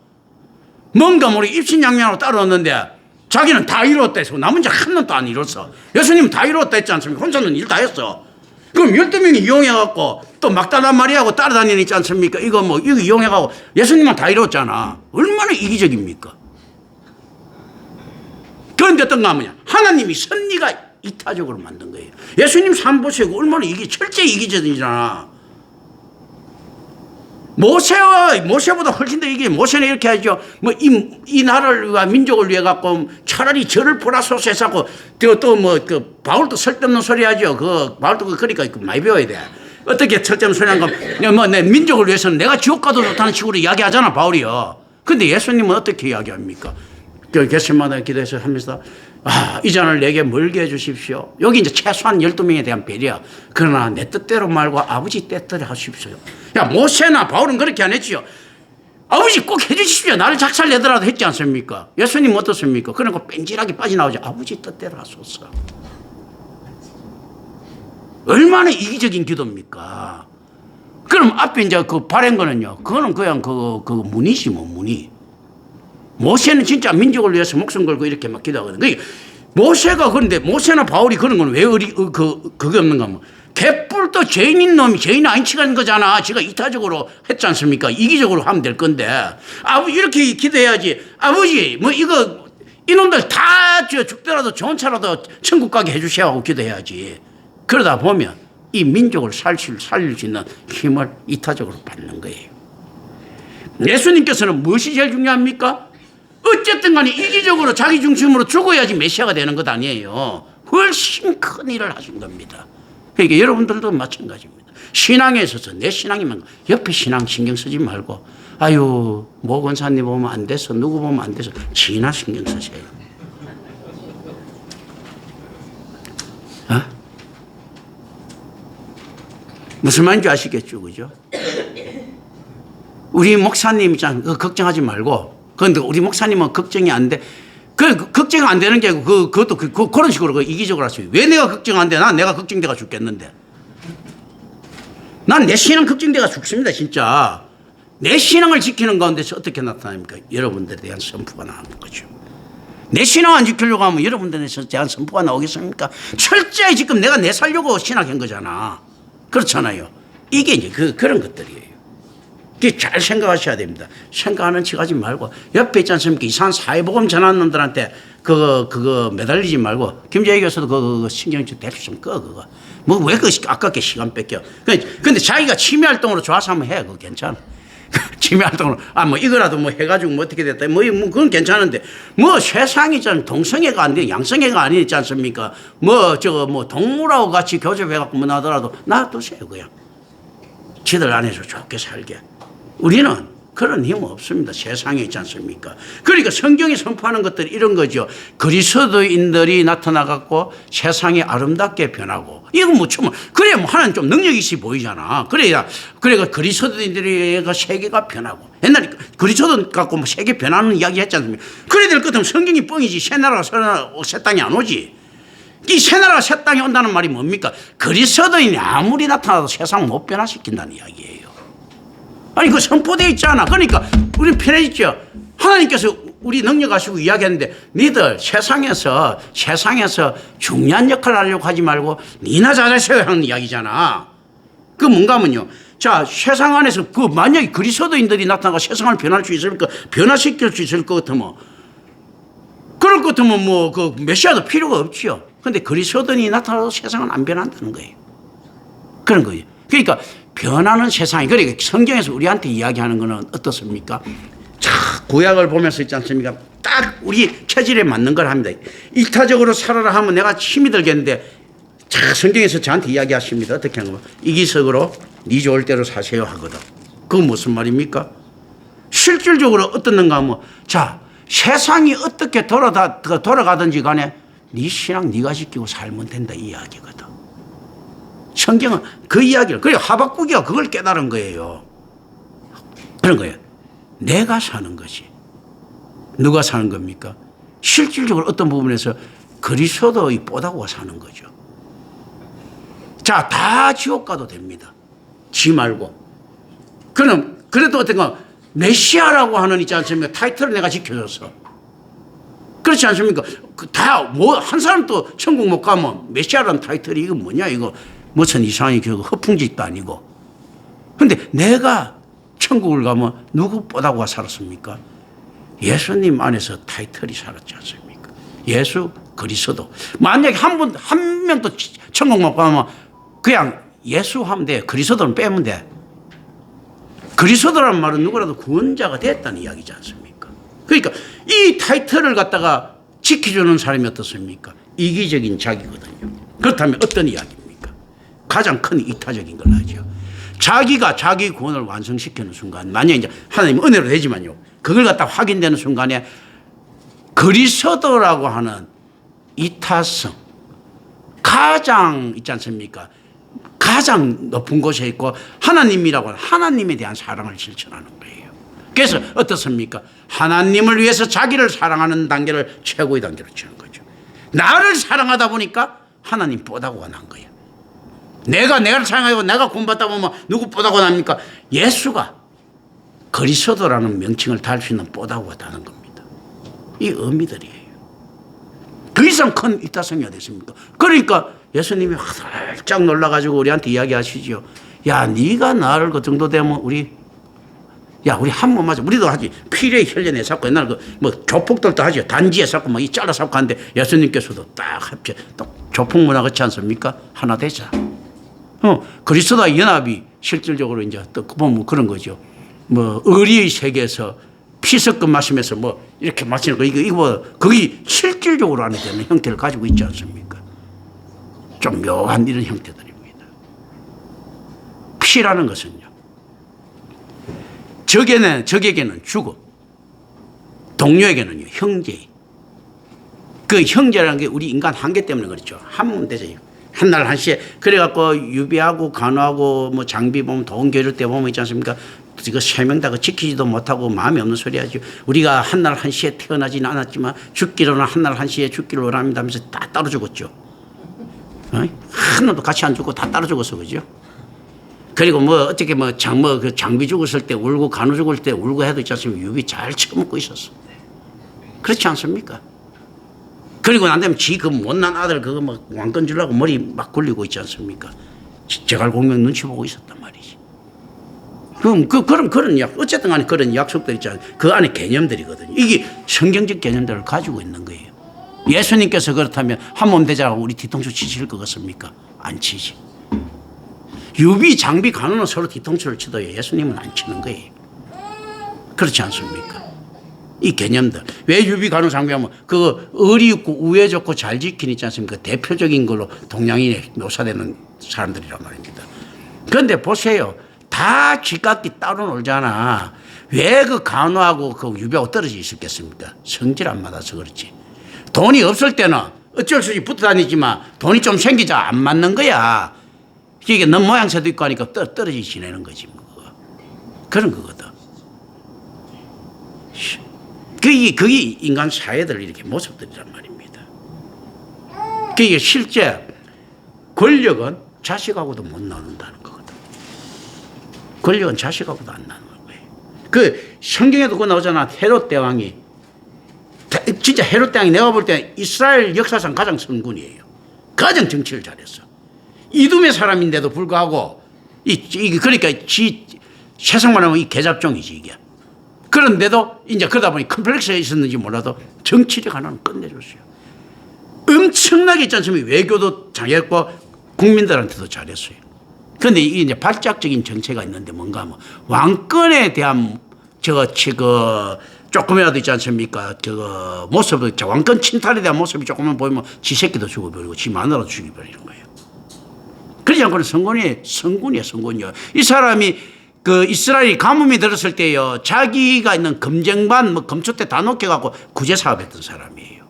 뭔가 모르게 입신양면으로 따라왔는데 자기는 다 이루었다 해서 남은 자 한 놈도 안 이뤘어. 예수님은 다 이루었다 했지 않습니까? 혼자는 일 다 했어. 그럼 12명이 이용해갖고 또 막달라 마리아하고 따라다니는 있지 않습니까? 이거 이용해갖고 예수님은 다 이뤘잖아. 얼마나 이기적입니까? 그런데 어떤가 하면 하나님이 섭리가 이타적으로 만든 거예요. 예수님 삶 보시고 얼마나 철저히 이기적이잖아. 모세보다 훨씬 더 이게 모세는 이렇게 하죠. 이 나라를 민족을 위해 갖고 차라리 저를 보라소서 해서 또 바울도 쓸데없는 소리 하죠. 바울도 그러니까 많이 배워야 돼. 어떻게 쓸데없는 소리 하는 거, 내 민족을 위해서는 내가 지옥 가도 좋다는 식으로 이야기하잖아, 바울이요. 근데 예수님은 어떻게 이야기합니까? 겟세마네 기도해서 하면서 이 잔을 내게 멀게 해 주십시오. 여기 이제 최소한 12명에 대한 배려. 그러나 내 뜻대로 말고 아버지 뜻대로 하십시오. 야, 모세나 바울은 그렇게 안 했지요. 아버지 꼭 해주십시오. 나를 작살내더라도 했지 않습니까? 예수님 어떻습니까? 그러니까 뺀질하게 빠져나오죠. 아버지 뜻대로 하소서. 얼마나 이기적인 기도입니까? 그럼 앞에 이제 그 바른 거는요. 그거는 그냥 그 문이지 뭐 문이. 모세는 진짜 민족을 위해서 목숨 걸고 이렇게 막 기도하거든. 그러니까 모세가 그런데 모세나 바울이 그런 건 왜 그게 없는가 하면 개뿔도 죄인인 놈이 죄인 아닌 척하는 거잖아. 지가 이타적으로 했지 않습니까? 이기적으로 하면 될 건데 아버지 이렇게 기도해야지. 아버지 이놈들 다 죽더라도 좋은 차라도 천국 가게 해주셔야 하고 기도해야지. 그러다 보면 이 민족을 살릴 수 있는 힘을 이타적으로 받는 거예요. 예수님께서는 무엇이 제일 중요합니까? 어쨌든 간에 이기적으로 자기 중심으로 죽어야지 메시아가 되는 것 아니에요. 훨씬 큰 일을 하신 겁니다. 그러니까 여러분들도 마찬가지입니다. 신앙에 있어서 내 신앙이면 옆에 신앙 신경 쓰지 말고 아유 모 권사님 보면 안 돼서 누구 보면 안 돼서 지나 신경 쓰세요. 무슨 말인지 아시겠죠? 그죠? 우리 목사님 있잖아요. 걱정하지 말고. 그런데 우리 목사님은 걱정이 안 돼. 걱정 안 되는 게 그것도 그런 식으로 이기적으로 하세요. 왜 내가 걱정 안 돼? 내가 걱정돼가 죽겠는데. 난 내 신앙 걱정돼가 죽습니다, 진짜. 내 신앙을 지키는 가운데서 어떻게 나타납니까? 여러분들에 대한 선포가 나오는 거죠. 내 신앙 안 지키려고 하면 여러분들에 대한 선포가 나오겠습니까? 철저히 지금 내가 내 살려고 신학한 거잖아. 그렇잖아요. 이게 이제 그런 것들이에요. 잘 생각하셔야 됩니다. 생각하는 척 하지 말고 옆에 있지 않습니까? 이상한 사회복음 전하는 놈들한테 그거 매달리지 말고 김재희 교수도 그거 신경 좀 대충 좀 꺼 그거. 왜 아깝게 시간 뺏겨. 근데 자기가 취미활동으로 좋아서 한번 해. 그거 괜찮아. 취미활동으로 이거라도 해가지고 어떻게 됐다. 그건 괜찮은데 세상이 전 동성애가 안 돼. 양성애가 아니지 않습니까? 동물하고 같이 교접해갖고 나더라도 놔두세요 그냥. 지들 안에서 좋게 살게. 우리는 그런 힘은 없습니다. 세상에 있지 않습니까? 그러니까 성경이 선포하는 것들이 이런 거죠. 그리스도인들이 나타나갖고 세상이 아름답게 변하고, 이건 뭐 참, 그래야 뭐 하나는 좀 능력이 있어 보이잖아. 그래야, 그래가 그리스도인들이 세계가 변하고, 옛날에 그리스도 갖고 뭐 세계 변하는 이야기 했지 않습니까? 그래야 될 것 같으면 성경이 뻥이지. 새 나라가 새 땅이 안 오지. 이 새 나라가 새 땅이 온다는 말이 뭡니까? 그리스도인이 아무리 나타나도 세상 못 변화시킨다는 이야기예요. 아니, 그 선포되어 있잖아. 그러니까 우리 편해졌죠. 하나님께서 우리 능력하시고 이야기하는데, 니들 세상에서 중요한 역할을 하려고 하지 말고 니나 잘하셔야 하는 이야기잖아. 그 뭔가 하면요, 자, 세상 안에서 그 만약에 그리스도인들이 나타나고 세상을 변화시킬 수 있을 것 같으면, 그럴 것 같으면 뭐 그 메시아도 필요가 없지요. 근데 그리스도인이 나타나도 세상은 안 변한다는 거예요. 그런 거예요. 그러니까 변하는 세상이, 그러니까 성경에서 우리한테 이야기하는 거는 어떻습니까? 자, 구약을 보면서 있지 않습니까? 딱 우리 체질에 맞는 걸 합니다. 일타적으로 살아라 하면 내가 힘이 들겠는데, 자, 성경에서 저한테 이야기하십니다. 어떻게 하는 거예요? 이기석으로 네 좋을 대로 사세요 하거든. 그건 무슨 말입니까? 실질적으로 어떻는가 하면, 자, 세상이 어떻게 돌아가든지 간에 네 신앙 네가 지키고 살면 된다, 이 이야기거든. 성경은 그 이야기를, 그리고 하박국이가 그걸 깨달은 거예요. 그런 거예요. 내가 사는 것이. 누가 사는 겁니까? 실질적으로 어떤 부분에서 그리스도의 뽀다구가 사는 거죠. 자, 다 지옥 가도 됩니다. 지 말고. 그럼, 그래도 어떤가, 메시아라고 하는 있지 않습니까? 타이틀을 내가 지켜줬어. 그렇지 않습니까? 한 사람도 천국 못 가면 메시아라는 타이틀이 이거 뭐냐, 이거. 무슨 이상하게 그 허풍짓도 아니고. 근데 내가 천국을 가면 누구 뽀다구가 살았습니까? 예수님 안에서 타이틀이 살았지 않습니까? 예수 그리스도. 만약에 한 명도 천국 못 가면 그냥 예수 하면 돼. 그리스도는 빼면 돼. 그리스도라는 말은 누구라도 구원자가 됐다는 이야기지 않습니까? 그러니까 이 타이틀을 갖다가 지켜주는 사람이 어떻습니까? 이기적인 자기거든요. 그렇다면 어떤 이야기입니까? 가장 큰 이타적인 걸 하죠. 자기가 자기 구원을 완성시키는 순간, 만약에 이제 하나님 은혜로 되지만요, 그걸 갖다 확인되는 순간에 그리스도라고 하는 이타성, 가장 있지 않습니까? 가장 높은 곳에 있고 하나님이라고 하는 하나님에 대한 사랑을 실천하는 거예요. 그래서 어떻습니까? 하나님을 위해서 자기를 사랑하는 단계를 최고의 단계로 치는 거죠. 나를 사랑하다 보니까 하나님 뽀다구가 난 거예요. 내가 사랑하고 내가 구원받다 보면 누구 뽀다구가 납니까? 예수가 그리스도라는 명칭을 달 수 있는 뽀다구가 다는 겁니다. 이 의미들이에요. 그 이상 큰 이타성이 어디 있습니까? 그러니까 예수님이 활짝 놀라가지고 우리한테 이야기하시죠. 야, 네가 나를 그 정도 되면 우리 한 번 맞아. 우리도 하지. 피레 혈련에 샀고, 옛날 조폭들도 하죠. 단지에 샀고, 이 잘라 샀고 하는데 예수님께서도 딱 합쳐. 딱 조폭 문화 같지 않습니까? 하나 되자. 그리스도와 연합이 실질적으로 이제 또 보면 그런 거죠. 의리의 세계에서 피 섞은 마시면서 이렇게 마시는 거, 이거 거기 실질적으로 안에 되는 형태를 가지고 있지 않습니까? 좀 묘한 이런 형태들입니다. 피라는 것은요, 적에게는 죽음, 동료에게는요, 형제. 그 형제라는 게 우리 인간 한계 때문에 그렇죠. 하면 되죠. 한날 한시에 그래갖고 유비하고 간호하고 장비 보면 돈 겨룰 때 보면 있지 않습니까? 이거 3명 다 지키지도 못하고 마음이 없는 소리 하죠. 우리가 한날 한시에 태어나지는 않았지만 죽기로는 한날 한시에 죽기를 원합니다 하면서 다 따로 죽었죠. 하나도 같이 안 죽고 다 따로 죽었어, 그죠? 그리고 어떻게 그 장비 죽었을 때 울고 간호 죽을 때 울고 해도 있지 않습니까? 유비 잘 처먹고 있었어. 그렇지 않습니까? 그리고 난 다음에 그 못난 아들 그거 왕권 주려고 머리 막 굴리고 있지 않습니까? 제갈공명 눈치 보고 있었단 말이지. 그럼 그런 어쨌든 간에 그런 약속들 있잖아요. 그 안에 개념들이거든요. 이게 성경적 개념들을 가지고 있는 거예요. 예수님께서 그렇다면 한 몸 되자고 우리 뒤통수 치실 것 같습니까? 안 치지. 유비, 장비, 간호는 서로 뒤통수를 치도 예수님은 안 치는 거예요. 그렇지 않습니까? 이 개념들. 왜 유비, 간호, 장비하면 그 의리 있고 우애 좋고 잘 지킨 있지 않습니까? 대표적인 걸로 동양인에 묘사되는 사람들이란 말입니다. 그런데 보세요. 다 지각기 따로 놀잖아. 왜 그 간호하고 그 유배하고 떨어져 있었겠습니까? 성질 안 맞아서 그렇지. 돈이 없을 때는 어쩔 수 없이 붙어 다니지만 돈이 좀 생기자 안 맞는 거야. 이게 넌 모양새도 있고 하니까 떨어져 지내는 거지. 뭐. 그런 거거든. 그게 인간 사회들 이렇게 모습들이란 말입니다. 그게 실제 권력은 자식하고도 못 나눈다는 거거든. 권력은 자식하고도 안 나누는 거예요. 그 성경에도 그거 나오잖아. 헤롯 대왕이. 진짜 헤롯 대왕이 내가 볼 때 이스라엘 역사상 가장 선군이에요. 가장 정치를 잘했어. 이두메 사람인데도 불구하고 그러니까 세상만 하면 이 개잡종이지 이게. 그런데도 이제 그러다 보니 컴플렉스가 있었는지 몰라도 정치력 하나는 끝내줬어요. 엄청나게 있지 않습니까? 외교도 잘했고 국민들한테도 잘했어요. 그런데 이게 이제 발작적인 정체가 있는데 뭔가 하면 왕권에 대한 조금이라도 있지 않습니까? 모습을, 왕권 침탈에 대한 모습이 조금만 보이면 지 새끼도 죽어버리고 지 마누라도 죽여버리는 거예요. 그러지 않고는 성군이에요. 이 사람이 그 이스라엘이 가뭄이 들었을 때요, 자기가 있는 검쟁반, 검초대 다 놓겨갖고 구제 사업했던 사람이에요.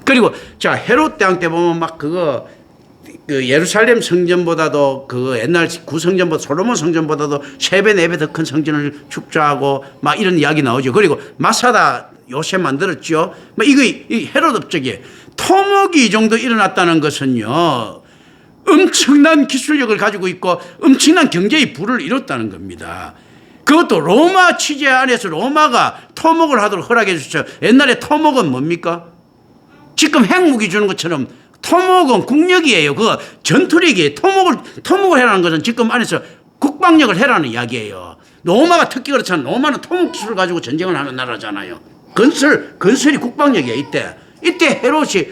그리고 자, 헤롯 대왕 때 보면 막 그 예루살렘 성전보다도 옛날 구성전보다 솔로몬 성전보다도 3배, 4배 더 큰 성전을 축조하고 막 이런 이야기 나오죠. 그리고 마사다 요새 만들었죠. 이 헤롯 업적이에요. 토목이 이 정도 일어났다는 것은요, 엄청난 기술력을 가지고 있고 엄청난 경제의 부를 이뤘다는 겁니다. 그것도 로마 취재 안에서 로마가 토목을 하도록 허락해 주셨죠. 옛날에 토목은 뭡니까? 지금 핵무기 주는 것처럼 토목은 국력이에요. 그 전투력이에요. 토목을 해라는 것은 지금 안에서 국방력을 해라는 이야기예요. 로마가 특히 그렇잖아요. 로마는 토목 기술을 가지고 전쟁을 하는 나라잖아요. 건설이 국방력이에요. 이때 헤롯이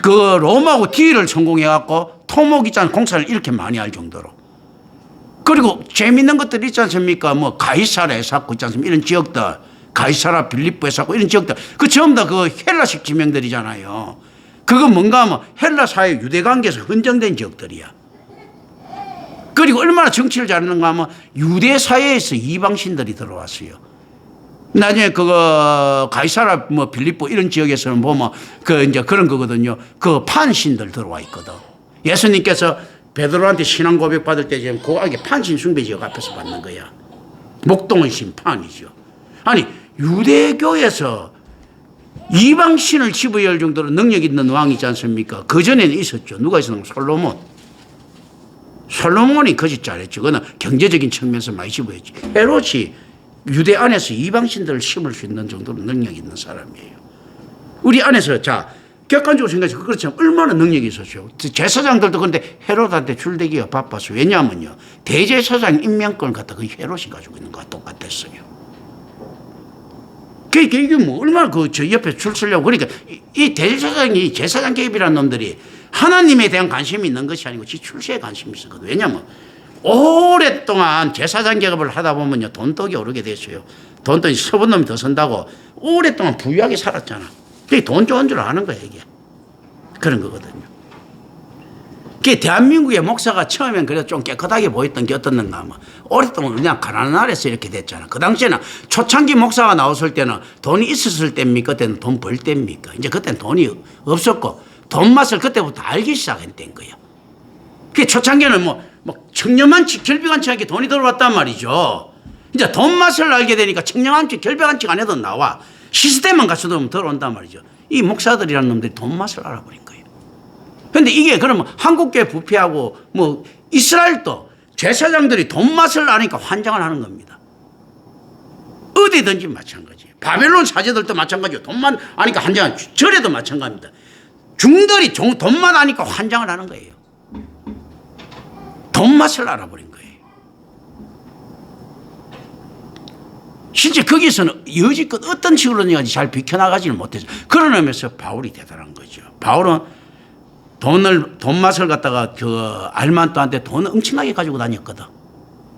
그 로마하고 딜을 성공해갖고 토목 있잖아요. 공사를 이렇게 많이 할 정도로. 그리고 재밌는 것들 있지 않습니까? 뭐 가이사라에 쌓고 있지 않습니까? 이런 지역들, 가이사라 빌립보에 쌓고 이런 지역들, 그 전부 다 그 헬라식 지명들이잖아요. 그거 뭔가 하면 헬라 사회 유대 관계에서 헌정된 지역들이야. 그리고 얼마나 정치를 잘하는가 하면 유대 사회에서 이방신들이 들어왔어요. 나중에 가이사라 빌립보 이런 지역에서는 보면 이제 그런 거거든요. 그 판신들 들어와 있거든. 예수님께서 베드로한테 신앙 고백 받을 때 지금 고하게 판신 숭배 지역 앞에서 받는 거야. 목동의 신 판이죠. 아니, 유대교에서 이방신을 집어열 정도로 능력 있는 왕이지 않습니까? 그 전에는 있었죠. 누가 있었는가? 솔로몬이 거짓 잘했죠. 그거는 경제적인 측면에서 많이 집어였지. 헤롯이 유대 안에서 이방신들을 심을 수 있는 정도로 능력 있는 사람이에요. 우리 안에서 객관적으로 생각해서 그렇지만 얼마나 능력이 있었죠. 제사장들도 그런데 헤롯한테 줄대기가 바빠서. 왜냐하면요, 대제사장 임명권을 갖다 그 헤롯이 가지고 있는 거와 똑같았어요. 이게 얼마나 저 옆에 줄 서려고. 그러니까 이 대제사장이 제사장 개입이라는 놈들이 하나님에 대한 관심이 있는 것이 아니고 지 출세에 관심이 있었거든. 왜냐하면 오랫동안 제사장 계급을 하다 보면요, 돈떡이 오르게 됐어요. 돈떡이 서본 놈이 더 선다고 오랫동안 부유하게 살았잖아. 그게 돈 좋은 줄 아는 거야, 이게. 그런 거거든요. 그게 대한민국의 목사가 처음엔 그래도 좀 깨끗하게 보였던 게 어떻는가 하면 오랫동안 그냥 가난한 나라에서 이렇게 됐잖아. 그 당시에는 초창기 목사가 나왔을 때는 돈이 있었을 때입니까? 그때는 돈 벌 때입니까? 이제 그때는 돈이 없었고 돈 맛을 그때부터 알기 시작했던 거야. 그게 초창기에는 청렴한치, 결백한치 않게 돈이 들어왔단 말이죠. 이제 돈 맛을 알게 되니까 청렴한치, 결백한치 안 해도 나와. 시스템만 갖춰두면 들어온단 말이죠. 이 목사들이라는 놈들이 돈 맛을 알아버린 거예요. 그런데 이게 그러면 한국교회 부패하고 이스라엘도 제사장들이 돈 맛을 아니까 환장을 하는 겁니다. 어디든지 마찬가지. 바벨론 사제들도 마찬가지고 돈만 아니까 환장하는, 절에도 마찬가지입니다. 중들이 돈만 아니까 환장을 하는 거예요. 돈 맛을 알아버린 거예요. 실제 거기서는 여지껏 어떤 식으로든지 잘 비켜나가지는 못해서. 그런 의미에서 바울이 대단한 거죠. 바울은 돈 맛을 갖다가 알만또한테 돈을 엄청나게 가지고 다녔거든.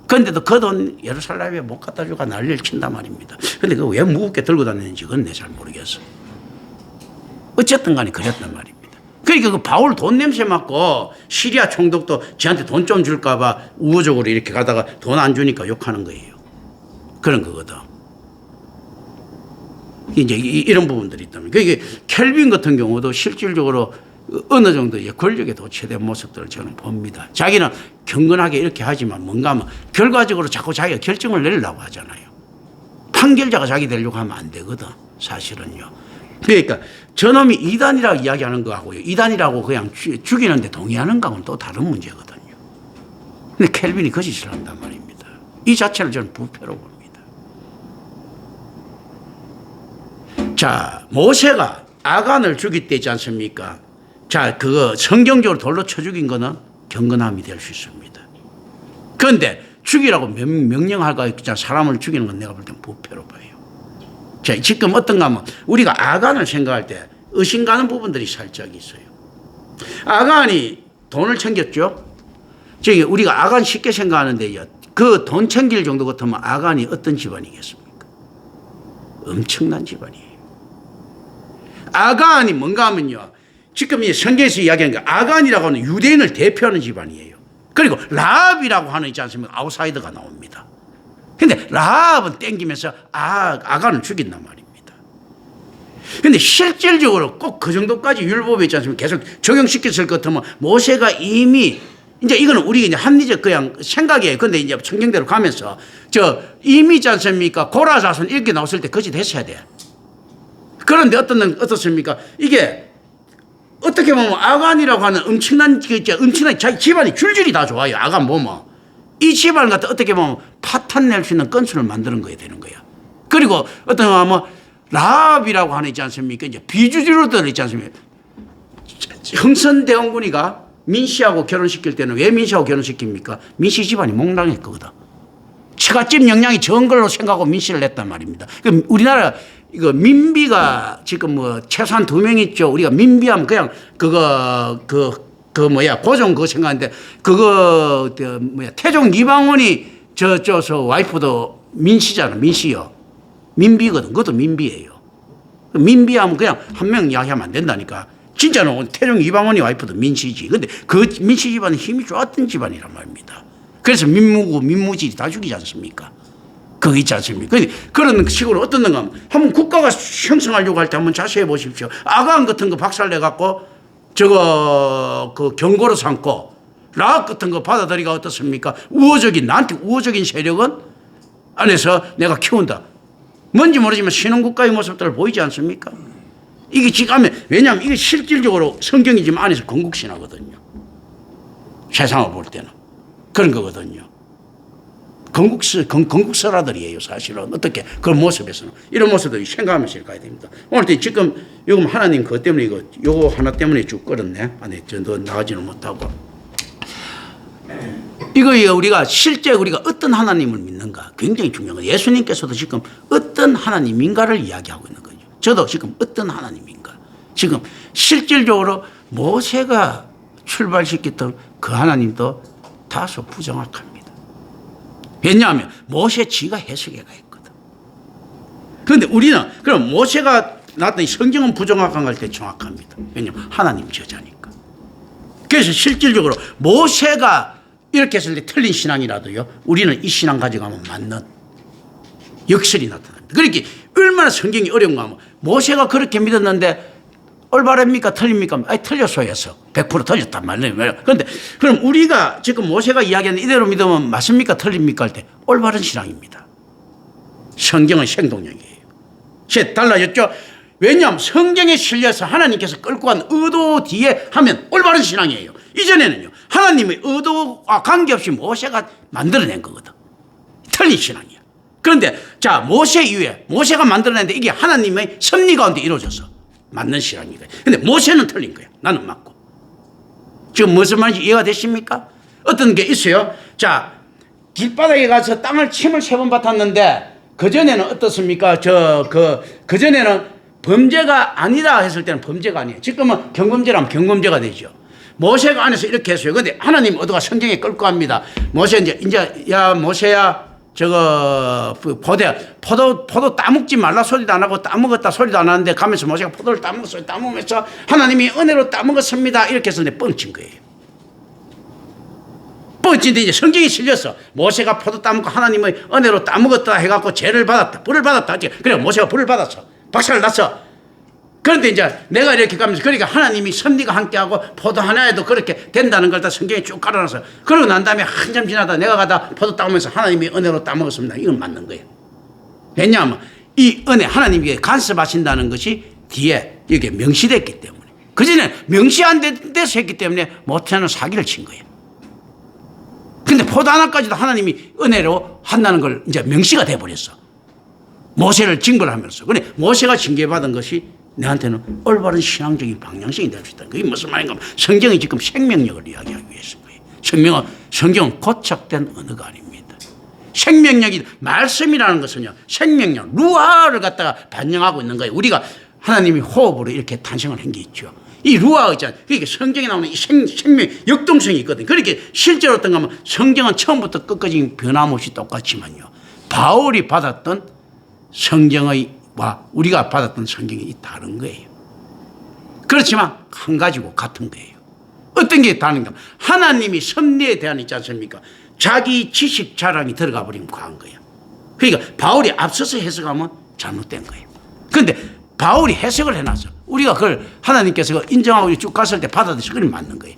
그런데도 그 돈 예루살렘에 못 갖다 주고 난리를 친단 말입니다. 그런데 그거 왜 무겁게 들고 다니는지 그건 내 잘 모르겠어. 어쨌든 간에 그랬단 말입니다. 그러니까 그 바울 돈 냄새 맡고 시리아 총독도 지한테 돈 좀 줄까봐 우호적으로 이렇게 가다가 돈 안 주니까 욕하는 거예요. 그런 거거든. 이제 이런 부분들이 있다면. 그게 켈빈 같은 경우도 실질적으로 어느 정도의 권력에 도취된 모습들을 저는 봅니다. 자기는 경건하게 이렇게 하지만 뭔가 하면 결과적으로 자꾸 자기가 결정을 내리려고 하잖아요. 판결자가 자기 되려고 하면 안 되거든, 사실은요. 그러니까 저놈이 이단이라고 이야기하는 거하고요, 이단이라고 그냥 죽이는데 동의하는 거하고는 또 다른 문제거든요. 근데 켈빈이 거짓을 한단 말입니다. 이 자체를 저는 부패로 봅니다. 자, 모세가 아간을 죽일 때 있지 않습니까? 자, 그거 성경적으로 돌로 쳐 죽인 거는 경건함이 될 수 있습니다. 그런데 죽이라고 명령할까 있잖아. 사람을 죽이는 건 내가 볼 땐 부패로 봐요. 자, 지금 어떤가 하면 우리가 아간을 생각할 때 의심 가는 부분들이 살짝 있어요. 아간이 돈을 챙겼죠. 저기 우리가 아간 쉽게 생각하는데요. 그 돈 챙길 정도 같으면 아간이 어떤 집안이겠습니까? 엄청난 집안이에요. 아간이 뭔가 하면요. 지금 이 성경에서 이야기하는 게 아간이라고 하는 유대인을 대표하는 집안이에요. 그리고 라합이라고 하는 있지 않습니까? 아웃사이더가 나옵니다. 근데 라합은 땡기면서 아간을 죽인단 말입니다. 근데 실질적으로 꼭 그 정도까지 율법에 있지 않습니까? 계속 적용시켰을 것 같으면 모세가 이미 이제 이거는 우리 이제 합리적 그냥 생각이에요. 근데 이제 성경대로 가면서 이미 있지 않습니까? 고라자손 이렇게 나왔을 때 거짓 했어야 돼. 그런데 어떻습니까? 이게 어떻게 보면 아간이라고 하는 엄청난 자기 집안이 줄줄이 다 좋아요. 아간 보면. 이 집안 같은 어떻게 보면 파탄 낼 수 있는 건수를 만드는 거야 되는 거야. 그리고 어떤 하면 라합이라고 하는 있지 않습니까? 이제 비주류들 있지 않습니까? 흥선대원군이가 민씨하고 결혼시킬 때는 왜 민씨하고 결혼시킵니까? 민씨 집안이 몽랑했거든. 처갓집 영향이 적은 걸로 생각하고 민씨를 냈단 말입니다. 그럼 우리나라 이거 민비가 지금 뭐 최소한 2명 있죠. 우리가 민비하면 그냥 고종 그거 생각하는데 태종 이방원이 저 와이프도 민씨잖아. 민씨요. 민비거든. 그것도 민비예요. 민비하면 그냥 한 명 이야기하면 안 된다니까. 진짜는 태종 이방원이 와이프도 민씨지. 근데 그 민씨 집안은 힘이 좋았던 집안이란 말입니다. 그래서 민무고 민무지 다 죽이지 않습니까? 그거 있지 않습니까? 그런 식으로 어떤가 하면 한번 국가가 형성하려고 할 때 한번 자세히 보십시오. 아간 같은 거 박살내갖고 그 경고로 삼고 라합 같은 거 받아들이가 어떻습니까? 나한테 우호적인 세력은 안에서 내가 키운다. 뭔지 모르지만 신흥국가의 모습들을 보이지 않습니까? 이게 지금 왜냐하면 이게 실질적으로 성경이 지금 안에서 건국신화거든요. 세상을 볼 때는. 그런 거거든요. 건국설화들이에요, 사실은. 어떻게, 그런 모습에서는. 이런 모습들이 생각하면서 가야 됩니다. 오늘 지금, 요금 하나님 그것 때문에 요거 하나 때문에 쭉 끌었네. 안에 너 나가지는 못하고. 이거 우리가 실제 우리가 어떤 하나님을 믿는가 굉장히 중요한 거예요. 예수님께서도 지금 어떤 하나님인가를 이야기하고 있는 거죠. 저도 지금 어떤 하나님인가. 지금 실질적으로 모세가 출발시켰던 그 하나님도 다소 부정확합니다. 왜냐하면 모세 지가 해석해가 했거든. 그런데 우리는 그럼 모세가 나왔더니 성경은 부정확한 걸 때 정확합니다. 왜냐하면 하나님 저자니까. 그래서 실질적으로 모세가 이렇게 했을 때 틀린 신앙이라도요, 우리는 이 신앙 가져가면 맞는 역설이 나타납니다. 그러니까 얼마나 성경이 어려운가 하면 모세가 그렇게 믿었는데 올바릅니까? 틀립니까? 아니, 틀렸어 해서 100% 틀렸단 말이에요. 그런데 그럼 우리가 지금 모세가 이야기하는 이대로 믿으면 맞습니까? 틀립니까? 할 때 올바른 신앙입니다. 성경은 생동력이에요. 달라졌죠? 왜냐하면 성경에 실려서 하나님께서 끌고 간 의도 뒤에 하면 올바른 신앙이에요. 이전에는요, 하나님의 의도와 관계없이 모세가 만들어낸 거거든. 틀린 신앙이야. 그런데 자, 모세 이후에 모세가 만들어냈는데 이게 하나님의 섭리 가운데 이루어져서 맞는 신앙이다. 근데 모세는 틀린 거야. 나는 맞고. 지금 무슨 말인지 이해가 되십니까? 어떤 게 있어요. 자, 길바닥에 가서 땅을 침을 3번 뱉었는데 그전에는 어떻습니까? 그전에는 범죄가 아니라 했을 때는 범죄가 아니에요. 지금은 경범죄라면 경범죄가 되죠. 모세가 안에서 이렇게 했어요. 근데 하나님 의도가 성경에 끌고 갑니다. 모세 이제 야 모세야 포도 따먹지 말라 소리도 안 하고 따먹었다 소리도 안 하는데 가면서 모세가 포도를 따먹었어요. 따먹으면서 하나님이 은혜로 따먹었습니다. 이렇게 해서 내 뻥친 거예요. 뻥친데 이제 성경이 실렸어. 모세가 포도 따먹고 하나님의 은혜로 따먹었다 해갖고 죄를 받았다. 불을 받았다. 그래 모세가 불을 받았어. 박살을 났어. 그런데 이제 내가 이렇게 가면서 그러니까 하나님이 섭리가 함께하고 포도 하나에도 그렇게 된다는 걸 다 성경에 쭉 깔아놨어. 그러고 난 다음에 한참 지나다 내가 가다 포도 따면서 하나님이 은혜로 따먹었습니다. 이건 맞는 거예요. 왜냐하면 이 은혜 하나님께 간섭하신다는 것이 뒤에 이게 명시됐기 때문에. 그전에 명시 안 돼서 했기 때문에 모태는 사기를 친 거예요. 근데 포도 하나까지도 하나님이 은혜로 한다는 걸 이제 명시가 돼버렸어. 모세를 징벌 하면서. 그래 모세가 징계받은 것이 내한테는 올바른 신앙적인 방향성이 될 수 있다. 그게 무슨 말인가 하면 성경이 지금 생명력을 이야기하기 위해서 거예요. 성경은 고착된 언어가 아닙니다. 생명력이 말씀이라는 것은요. 생명력, 루아를 갖다가 반영하고 있는 거예요. 우리가 하나님이 호흡으로 이렇게 탄생을 한 게 있죠. 이 루아가 있잖아요. 그러니까 성경에 나오는 이 생명, 역동성이 있거든요. 그렇게 실제로 어떤가 하면 성경은 처음부터 끝까지 변함없이 똑같지만요. 바울이 받았던 성경의 우리가 받았던 성경이 다른 거예요. 그렇지만 한 가지고 같은 거예요. 어떤 게 다른가? 하나님이 섭리에 대한 있지 않습니까? 자기 지식 자랑이 들어가 버리면 과한 거예요. 그러니까 바울이 앞서서 해석하면 잘못된 거예요. 그런데 바울이 해석을 해놨어. 우리가 그걸 하나님께서 인정하고 쭉 갔을 때 받아들여서 그게 맞는 거예요.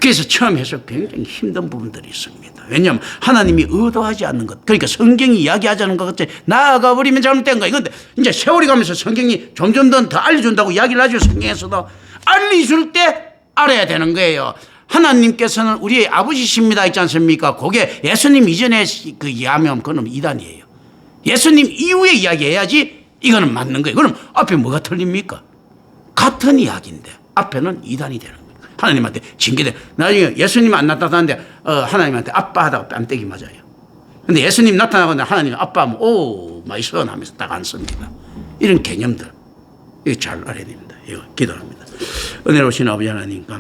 그래서 처음 해석 굉장히 힘든 부분들이 있습니다. 왜냐하면 하나님이 의도하지 않는 것, 그러니까 성경이 이야기하자는 것 같이 나아가 버리면 잘못된 거예요. 그런데 이제 세월이 가면서 성경이 점점 더 알려준다고 이야기를 하죠. 성경에서도 알려줄 때 알아야 되는 거예요. 하나님께서는 우리의 아버지십니다 있지 않습니까? 그게 예수님 이전에 그 이야기하면 그건 이단이에요. 예수님 이후에 이야기해야지 이거는 맞는 거예요. 그럼 앞에 뭐가 틀립니까? 같은 이야기인데 앞에는 이단이 되는 거예요. 하나님한테 징계돼. 나중에 예수님 안 나타나는데 하나님한테 아빠 하다가 뺨때기 맞아요. 근데 예수님 나타나고 하나님 아빠 하면 오 마이선 하면서 딱 앉습니다. 이런 개념들 이거 잘 알아야 됩니다. 이거 기도합니다. 은혜로우신 아버지 하나님 감사합니다.